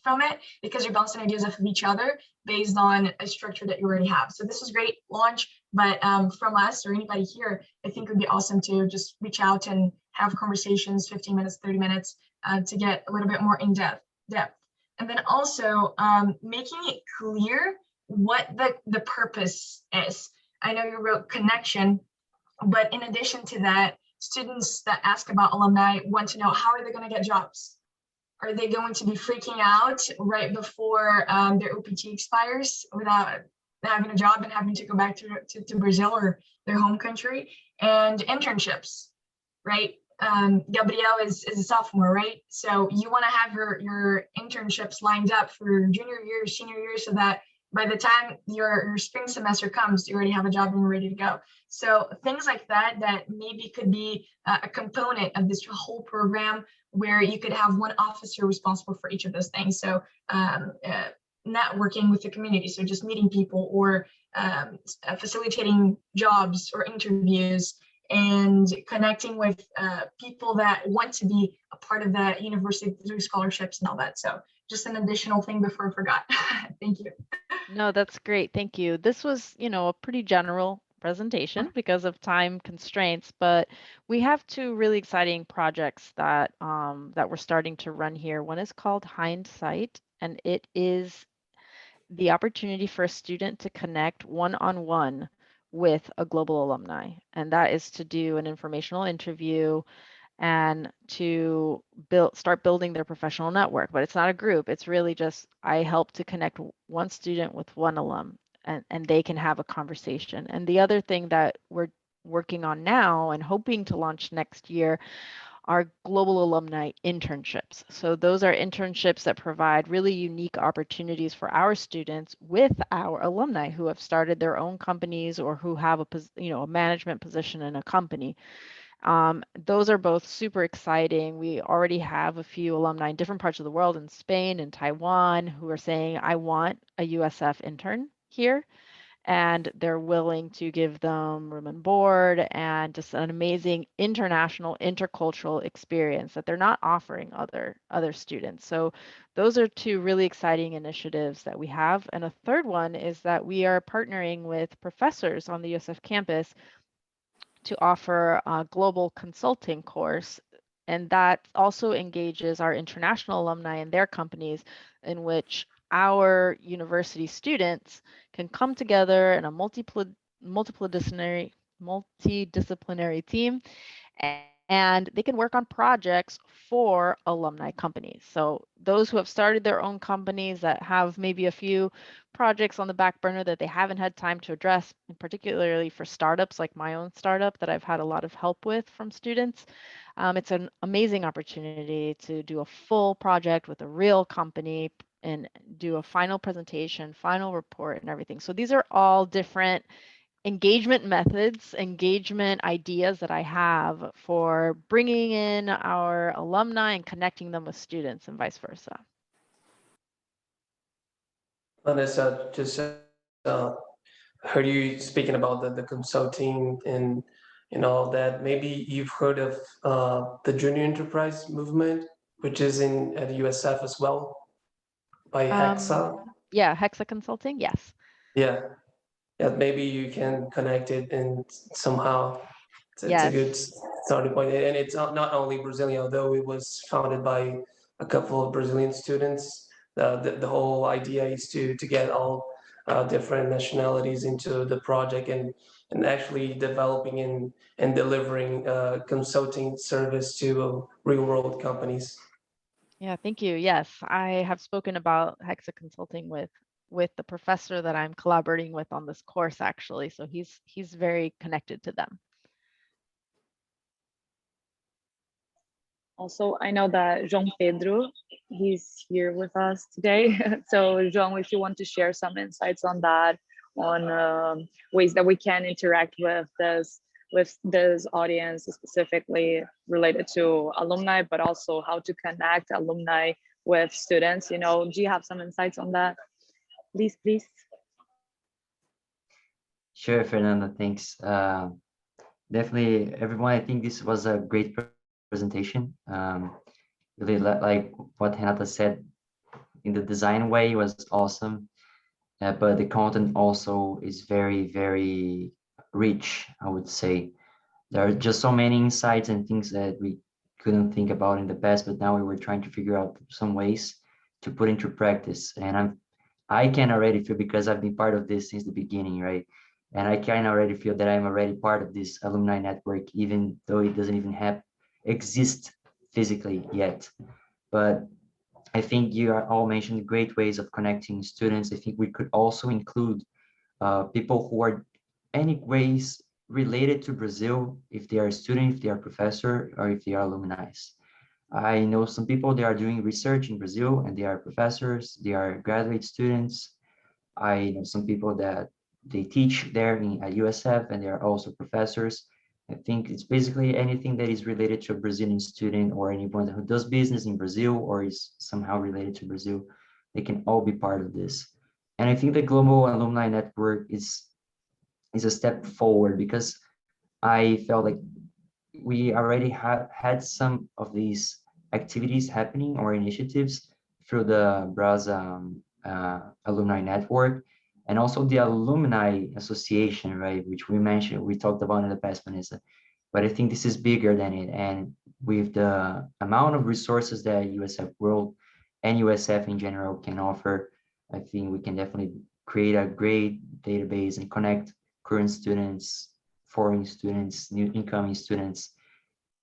from it because you're bouncing ideas off of each other based on a structure that you already have. So this was great launch, but from us or anybody here, I think it would be awesome to just reach out and have conversations, 15 minutes, 30 minutes, to get a little bit more in depth. And then also making it clear what the purpose is. I know you wrote connection, but in addition to that, students that ask about alumni want to know, how are they going to get jobs? Are they going to be freaking out right before their OPT expires without having a job and having to go back to Brazil or their home country? And internships, right? Gabrielle is a sophomore, right? So you want to have your internships lined up for junior year, senior year, so that by the time your spring semester comes, you already have a job and ready to go. So things like that maybe could be a component of this whole program where you could have one officer responsible for each of those things. So networking with the community, so just meeting people or facilitating jobs or interviews, and connecting with people that want to be a part of that university through scholarships and all that. So just an additional thing before I forgot. Thank you. No, that's great. Thank you. This was, a pretty general presentation because of time constraints, but we have two really exciting projects that we're starting to run here. One is called Hindsight, and it is the opportunity for a student to connect one-on-one with a global alumni, and that is to do an informational interview and to start building their professional network. But it's not a group, it's really just I help to connect one student with one alum, and they can have a conversation. And the other thing that we're working on now and hoping to launch next year are global alumni internships. So those are internships that provide really unique opportunities for our students with our alumni who have started their own companies or who have a management position in a company. Those are both super exciting. We already have a few alumni in different parts of the world, in Spain and Taiwan, who are saying, I want a USF intern here. And they're willing to give them room and board and just an amazing international, intercultural experience that they're not offering other students. So those are two really exciting initiatives that we have. And a third one is that we are partnering with professors on the USF campus to offer a global consulting course. And that also engages our international alumni and their companies, in which our university students can come together in a multidisciplinary team, and they can work on projects for alumni companies. So those who have started their own companies that have maybe a few projects on the back burner that they haven't had time to address, particularly for startups like my own startup that I've had a lot of help with from students. It's an amazing opportunity to do a full project with a real company and do a final presentation, final report, and everything. So these are all different engagement methods, engagement ideas that I have for bringing in our alumni and connecting them with students and vice versa. Vanessa, just heard you speaking about the consulting and all that. Maybe you've heard of the junior enterprise movement, which is at USF as well, by Hexa. Yeah, Hexa Consulting, yes. Yeah, maybe you can connect it and somehow it's a good Yes. starting point. And it's not only Brazilian, although it was founded by a couple of Brazilian students. The whole idea is to get all different nationalities into the project and actually developing and delivering consulting service to real world companies. Yeah, thank you. Yes, I have spoken about Hexa Consulting with the professor that I'm collaborating with on this course, actually. So he's very connected to them. Also, I know that João Pedro, he's here with us today. So João, if you want to share some insights on that, on ways that we can interact with this audience, specifically related to alumni, but also how to connect alumni with students. Do you have some insights on that? Please. Sure, Fernanda, thanks. Definitely, everyone, I think this was a great presentation. Really like what Renata said, in the design way was awesome, but the content also is very, very rich, I would say. There are just so many insights and things that we couldn't think about in the past, but now we were trying to figure out some ways to put into practice. And I can already feel, because I've been part of this since the beginning, right? And I can already feel that I'm already part of this alumni network, even though it doesn't even exist physically yet. But I think you are all mentioned great ways of connecting students. I think we could also include people who are any ways related to Brazil, if they are a student, if they are a professor, or if they are alumni. I know some people, they are doing research in Brazil and they are professors, they are graduate students. I know some people that they teach there at USF and they are also professors. I think it's basically anything that is related to a Brazilian student or anyone who does business in Brazil or is somehow related to Brazil. They can all be part of this. And I think the Global Alumni Network is a step forward, because I felt like we already had some of these activities happening or initiatives through the Brasa Alumni Network, and also the Alumni Association, right, which we talked about in the past, Vanessa. But I think this is bigger than it. And with the amount of resources that USF World and USF in general can offer, I think we can definitely create a great database and connect current students, foreign students, new incoming students.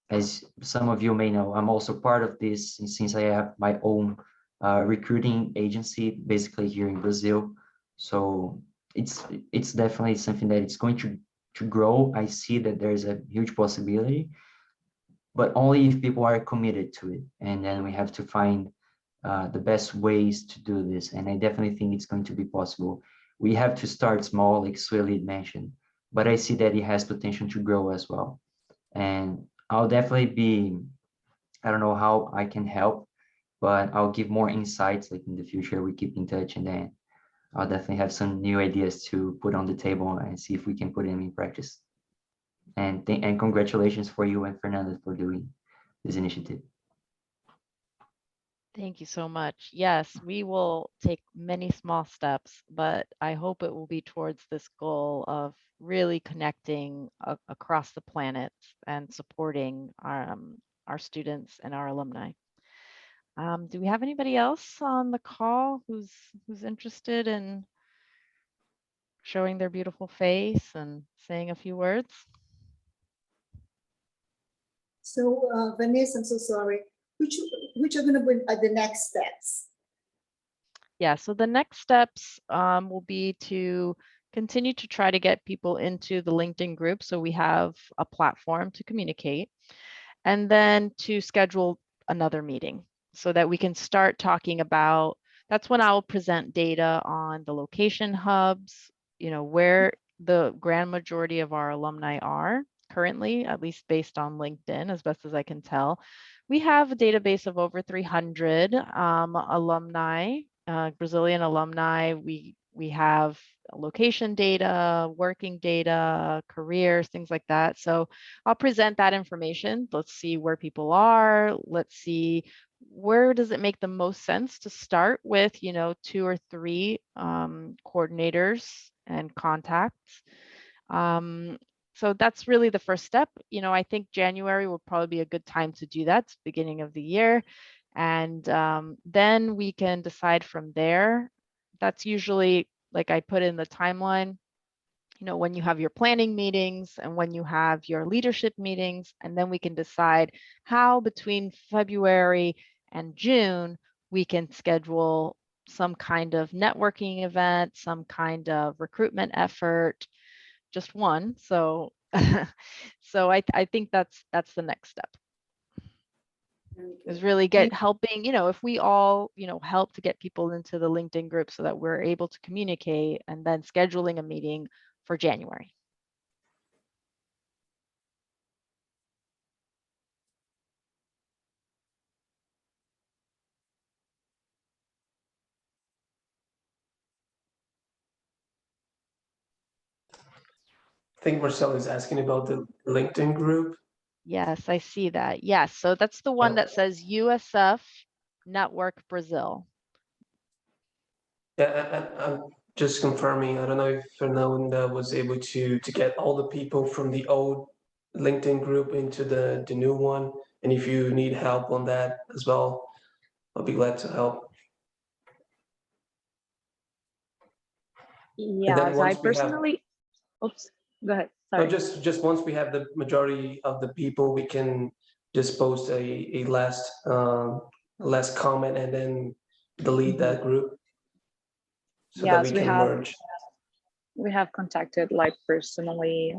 As some of you may know, I'm also part of this since I have my own recruiting agency, basically here in Brazil. So it's definitely something that it's going to grow. I see that there's a huge possibility, but only if people are committed to it. And then we have to find the best ways to do this. And I definitely think it's going to be possible. We have to start small, like Sueli mentioned, but I see that it has potential to grow as well. And I'll definitely be, I don't know how I can help, but I'll give more insights like in the future. We keep in touch, and then I'll definitely have some new ideas to put on the table and see if we can put them in practice. And congratulations for you and Fernanda for doing this initiative. Thank you so much. Yes, we will take many small steps, but I hope it will be towards this goal of really connecting across the planet and supporting our students and our alumni. Do we have anybody else on the call who's interested in showing their beautiful face and saying a few words? So Vanessa, I'm so sorry. Which are going to be the next steps? Yeah, so the next steps will be to continue to try to get people into the LinkedIn group so we have a platform to communicate, and then to schedule another meeting so that we can start talking about, that's when I'll present data on the location hubs, where the grand majority of our alumni are currently, at least based on LinkedIn, as best as I can tell. We have a database of over 300 alumni, Brazilian alumni. We have location data, working data, careers, things like that. So I'll present that information. Let's see where people are. Let's see where does it make the most sense to start with, 2 or 3 coordinators and contacts. So that's really the first step. I think January will probably be a good time to do that. It's beginning of the year. And then we can decide from there. That's usually, like I put in the timeline, when you have your planning meetings and when you have your leadership meetings, and then we can decide how between February and June, we can schedule some kind of networking event, some kind of recruitment effort, just one. So, so I think that's the next step. Is really helping, if we all, help to get people into the LinkedIn group so that we're able to communicate, and then scheduling a meeting for January. I think Marcel is asking about the LinkedIn group. Yes, I see that. Yes, so that's the one that says USF Network Brazil. Yeah, I'm just confirming. I don't know if Fernanda was able to get all the people from the old LinkedIn group into the new one, and if you need help on that as well, I'll be glad to help. And then Yes, I once we have, personally, oops, go ahead, no, sorry. just once we have the majority of the people, we can just post a last comment and then delete that group so that we Yes, can merge. we have contacted like personally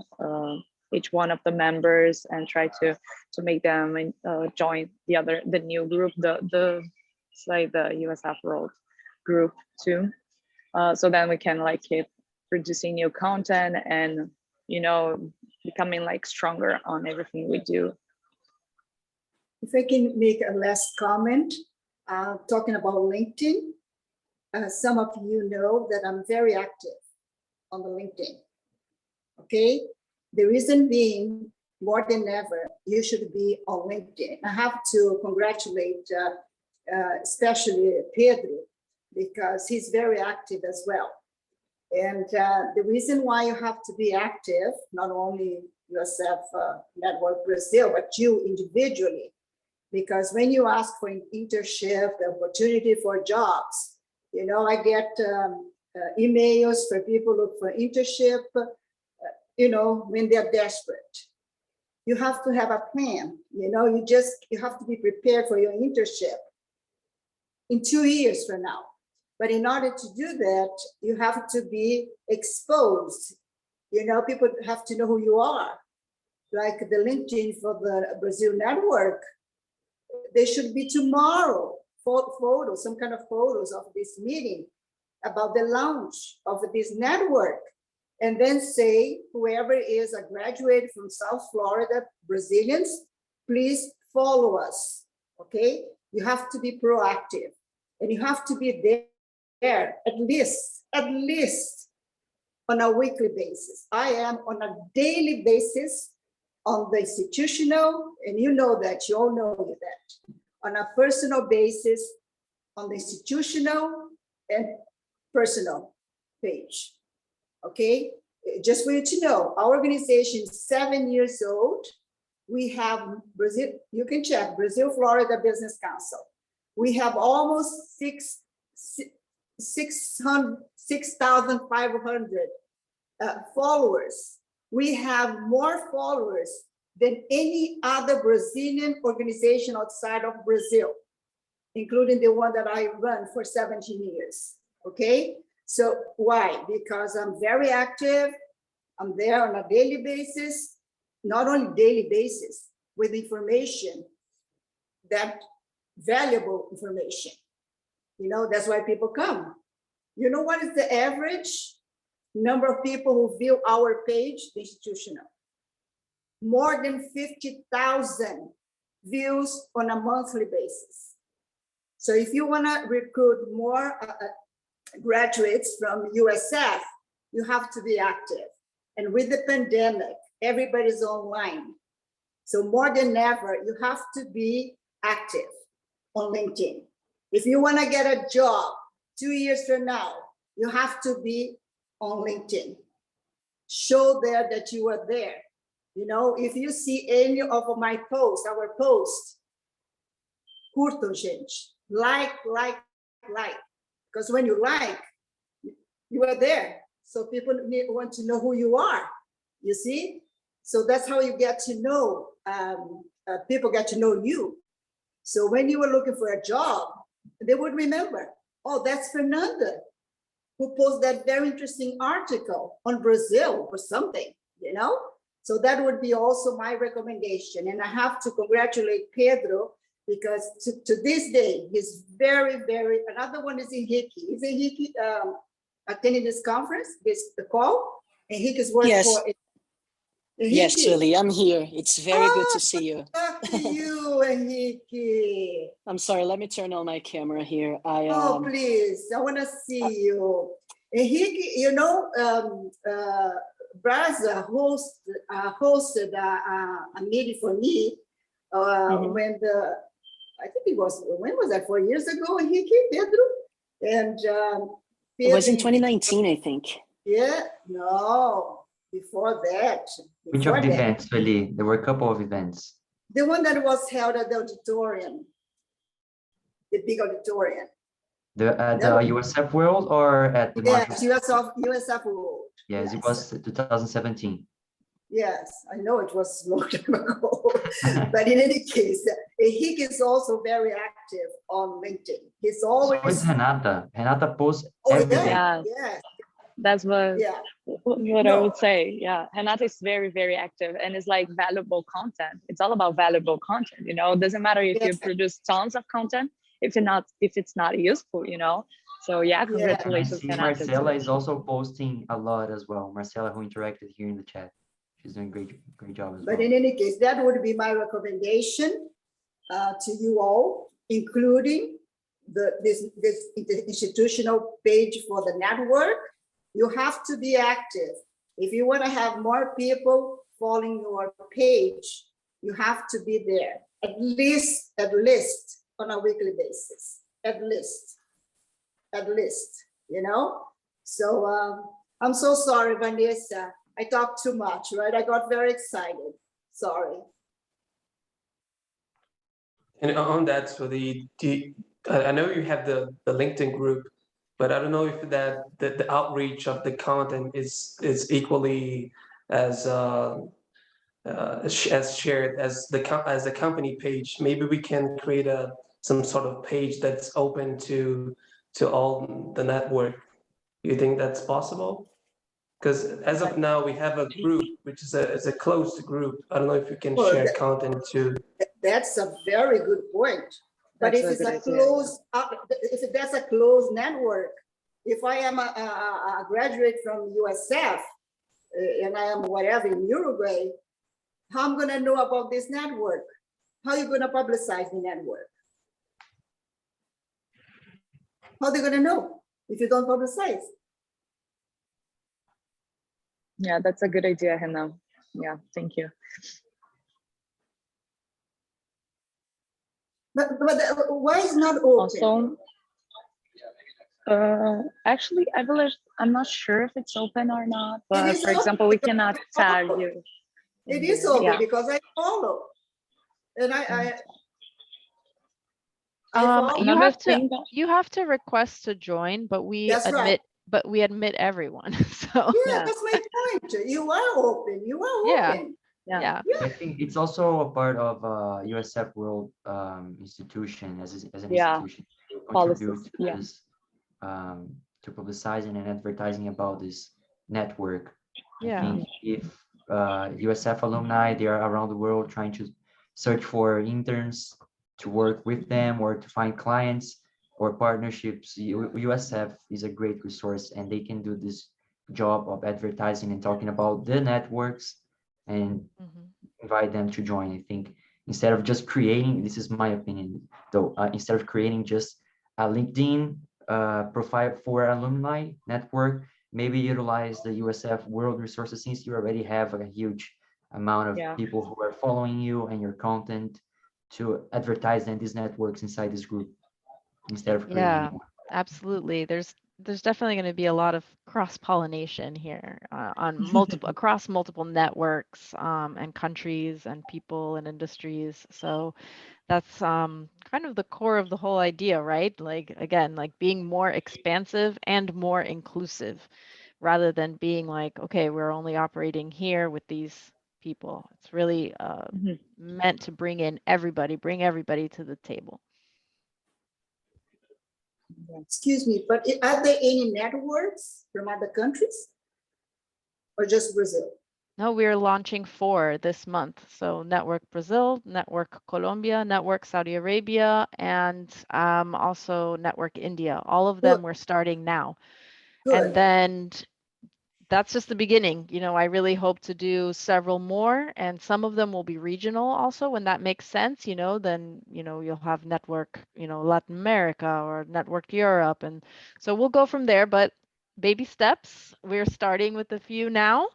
each one of the members and try to make them join the new group, the it's like the USF World group too. So then we can like keep producing new content and, you know, becoming like stronger on everything we do. If I can make a last comment, talking about LinkedIn, some of you know that I'm very active on the LinkedIn, okay? The reason being, more than ever, you should be on LinkedIn. I have to congratulate especially Pedro, because he's very active as well. And the reason why you have to be active, not only USF Network Brazil, but you individually, because when you ask for an internship, the opportunity for jobs, you know, I get emails for people look for internship, you know, when they're desperate. You have to have a plan, you know, you have to be prepared for your internship in 2 years from now. But in order to do that, you have to be exposed. You know, people have to know who you are. Like the LinkedIn for the Brazil network, they should be tomorrow, photos, some kind of photos of this meeting about the launch of this network. And then say, whoever is a graduate from South Florida, Brazilians, please follow us, okay? You have to be proactive and you have to be there at least on a weekly basis. I am on a daily basis on the institutional, and you know that, you all know that, on a personal basis on the institutional and personal page, okay? Just for you to know, our organization is 7 years old. We have Brazil, you can check, Brazil, Florida Business Council. We have almost 6,500 followers. We have more followers than any other Brazilian organization outside of Brazil, including the one that I run for 17 years, okay? So why? Because I'm very active. I'm there on a daily basis, not only daily basis, with information, that valuable information. You know, that's why people come. You know what is the average number of people who view our page, the institutional? More than 50,000 views on a monthly basis. So if you want to recruit more graduates from USF, you have to be active. And with the pandemic, everybody's online. So more than ever, you have to be active on LinkedIn. If you want to get a job 2 years from now, you have to be on LinkedIn. Show there that you are there. You know, if you see any of my posts, our posts, curtam, gente. Like. Because when you like, you are there. So people want to know who you are, you see? So that's how you get to know, people get to know you. So when you were looking for a job, they would remember, oh, that's Fernanda, who posted that very interesting article on Brazil or something, you know? So that would be also my recommendation. And I have to congratulate Pedro, because to this day, he's very, another one is Henrique. Is Henrique attending this conference, the call? Henrique is working for... Henrique. Yes, Sueli, I'm here. It's very good to see you. Talk to you, Henrique. I'm sorry, let me turn on my camera here. Oh, please, I want to see you. Henrique, you know, Braza hosted a meeting for me when I think it was, when was that, 4 years ago, Henrique, Pedro? And It was in 15. 2019, I think. Yeah, no, before that. Which Before of the that. events, Sueli? There were a couple of events. The one that was held at the auditorium, the big auditorium. At That the was- USF World or at the Yes, Montreal? USF World. Yes, it was 2017. Yes, I know it was long time ago, but in any case, he is also very active on LinkedIn. He's So always. is Renata. Renata posts Oh, every day. Yeah. Yes, That's what yeah. what I No. would say. Yeah, Renata is very, very active, and it's like valuable content. It's all about valuable content. You know, it doesn't matter if you Yes. produce tons of content if it's not useful. You know. So yeah, And I congratulations, see Renata. Marcela is also posting a lot as well. Marcela, who interacted here in the chat. She's doing great job as But well. in any case, that would be my recommendation to you all, including this institutional page for the network. You have to be active. If you want to have more people following your page, you have to be there at least on a weekly basis, at least, you know? So I'm so sorry, Vanessa. I talked too much, right? I got very excited. Sorry. And on that, so I know you have the LinkedIn group, but I don't know if the outreach of the content is equally as shared as the company page. Maybe we can create some sort of page that's open to all the network. You think that's possible? Because as of now, we have a group, which is a closed group. I don't know if you can Well, share content to. That's a very good point. But That's if a it's good a idea. closed, if that's a closed network, if I am a graduate from USF and I am whatever in Uruguay, how I'm gonna know about this network? How are you gonna publicize the network? How are they gonna know if you don't publicize? Yeah, that's a good idea, Hannah. Yeah, thank you. But why is not open? Also, actually, I believe I'm not sure if it's open or not. But is for open example, we because cannot I tag follow. you. It is open Yeah. because I follow. And I follow. You Another have to thing that- you have to request to join, but we That's right. admit everyone. So Yeah, Yeah. that's my point. You are open. You are Yeah. open. yeah. I think it's also a part of USF World institution as an Yeah. institution. They Policies, contribute to yeah. this, to publicizing and advertising about this network. Yeah. I think if USF alumni, they are around the world trying to search for interns to work with them or to find clients or partnerships, USF is a great resource and they can do this job of advertising and talking about the networks and Mhm. invite them to join. I think instead of just creating, this is my opinion though, instead of creating just a LinkedIn profile for alumni network, maybe utilize the USF World Resources since you already have a huge amount of Yeah. people who are following you and your content to advertise in these networks inside this group instead of creating Yeah, new one. absolutely. There's definitely going to be a lot of cross-pollination here on across multiple networks and countries and people and industries. So that's kind of the core of the whole idea, right? Like again, like being more expansive and more inclusive rather than being like, okay, we're only operating here with these people. It's really Mhm. meant to bring everybody to the table. Excuse me, but are there any networks from other countries or just Brazil? No, we're launching 4 this month. So Network Brazil, Network Colombia, Network Saudi Arabia, and also Network India. All of them we're starting now. And Good. then that's just the beginning. You know, I really hope to do several more, and some of them will be regional also when that makes sense, you know, then, you know, you'll have Network, you know, Latin America or Network Europe. And so we'll go from there, but baby steps. We're starting with a few now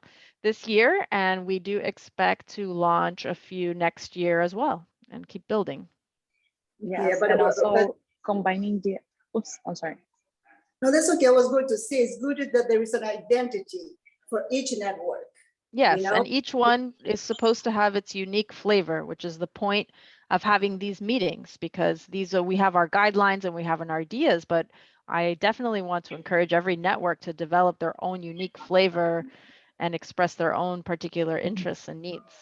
this year, and we do expect to launch a few next year as well and keep building. Yes, but and also combining the. Oops, I'm sorry. No, that's okay. I was going to say it's good that there is an identity for each network. Yes, know? and each one is supposed to have its unique flavor, which is the point of having these meetings, because these are, we have our guidelines and we have our ideas, but I definitely want to encourage every network to develop their own unique flavor and express their own particular interests and needs.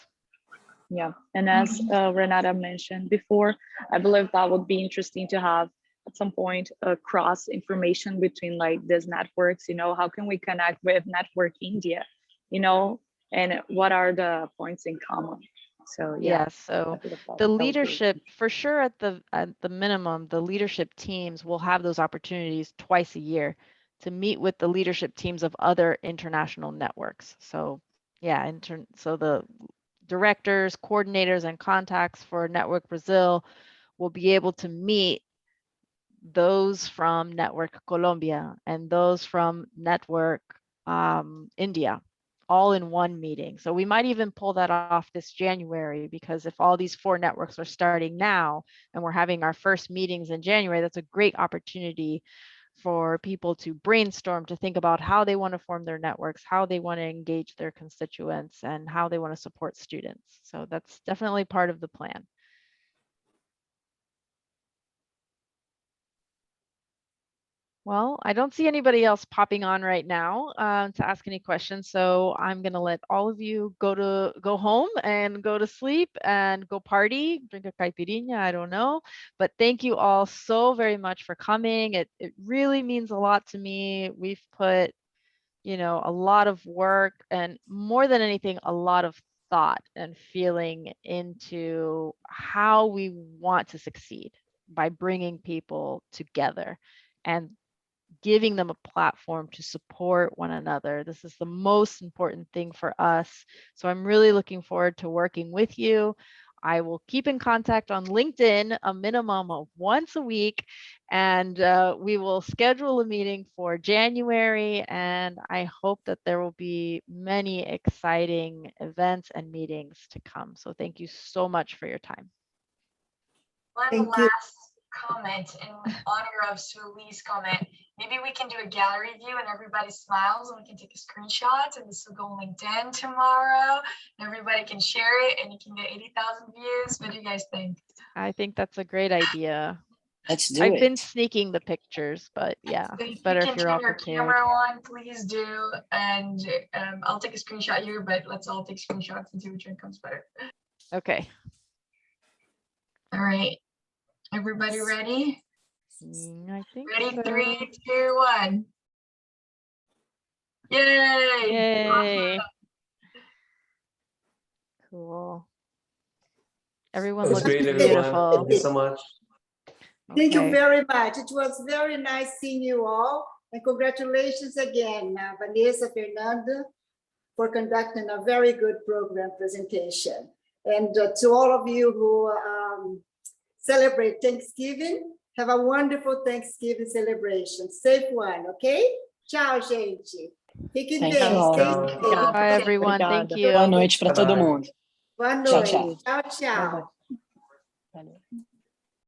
Yeah, and as Renata mentioned before, I believe that would be interesting to have at some point cross information between like these networks. You know, how can we connect with Network India? You know, and what are the points in common? So yeah, so that the would be leadership, for sure, at the minimum, the leadership teams will have those opportunities twice a year to meet with the leadership teams of other international networks. So yeah, so the directors, coordinators, and contacts for Network Brazil will be able to meet those from Network Colombia and those from Network India, all in one meeting. So we might even pull that off this January, because if all these 4 networks are starting now and we're having our first meetings in January, that's a great opportunity for people to brainstorm, to think about how they want to form their networks, how they want to engage their constituents, and how they want to support students. So that's definitely part of the plan. Well, I don't see anybody else popping on right now to ask any questions, so I'm gonna let all of you go home and go to sleep and go party, drink a caipirinha, I don't know. But thank you all so very much for coming. It really means a lot to me. We've put, you know, a lot of work, and more than anything, a lot of thought and feeling into how we want to succeed by bringing people together and giving them a platform to support one another. This is the most important thing for us. So I'm really looking forward to working with you. I will keep in contact on LinkedIn a minimum of once a week, and we will schedule a meeting for January, and I hope that there will be many exciting events and meetings to come. So thank you so much for your time. One Thank you. last comment in honor of Sueli's comment. Maybe we can do a gallery view and everybody smiles and we can take a screenshot, and this will go on LinkedIn tomorrow and everybody can share it and you can get 80,000 views. What do you guys think? I think that's a great idea. Let's do I've it. been sneaking the pictures, but yeah, So it's if better you if can you're turn all your prepared. camera on, please do. And I'll take a screenshot here, but let's all take screenshots and see which one comes better. Okay. All right. Everybody ready? I think Ready? so. 3, 2, 1. Yay! Yay. Cool. Everyone It was looks great, everyone. beautiful. Thank you so much. Thank you Okay. very much. It was very nice seeing you all. And congratulations again, Vanessa, Fernanda, for conducting a very good program presentation. And to all of you who celebrate Thanksgiving, have a wonderful Thanksgiving celebration. Safe one, okay? Tchau, gente. Fiquem Thank bem. you all. Stay Ciao. safe. Bye, everyone. Thank Obrigada. you. Boa noite para todo Bye-bye. mundo. Boa Tchau, noite. tchau. Tchau, tchau. Valeu.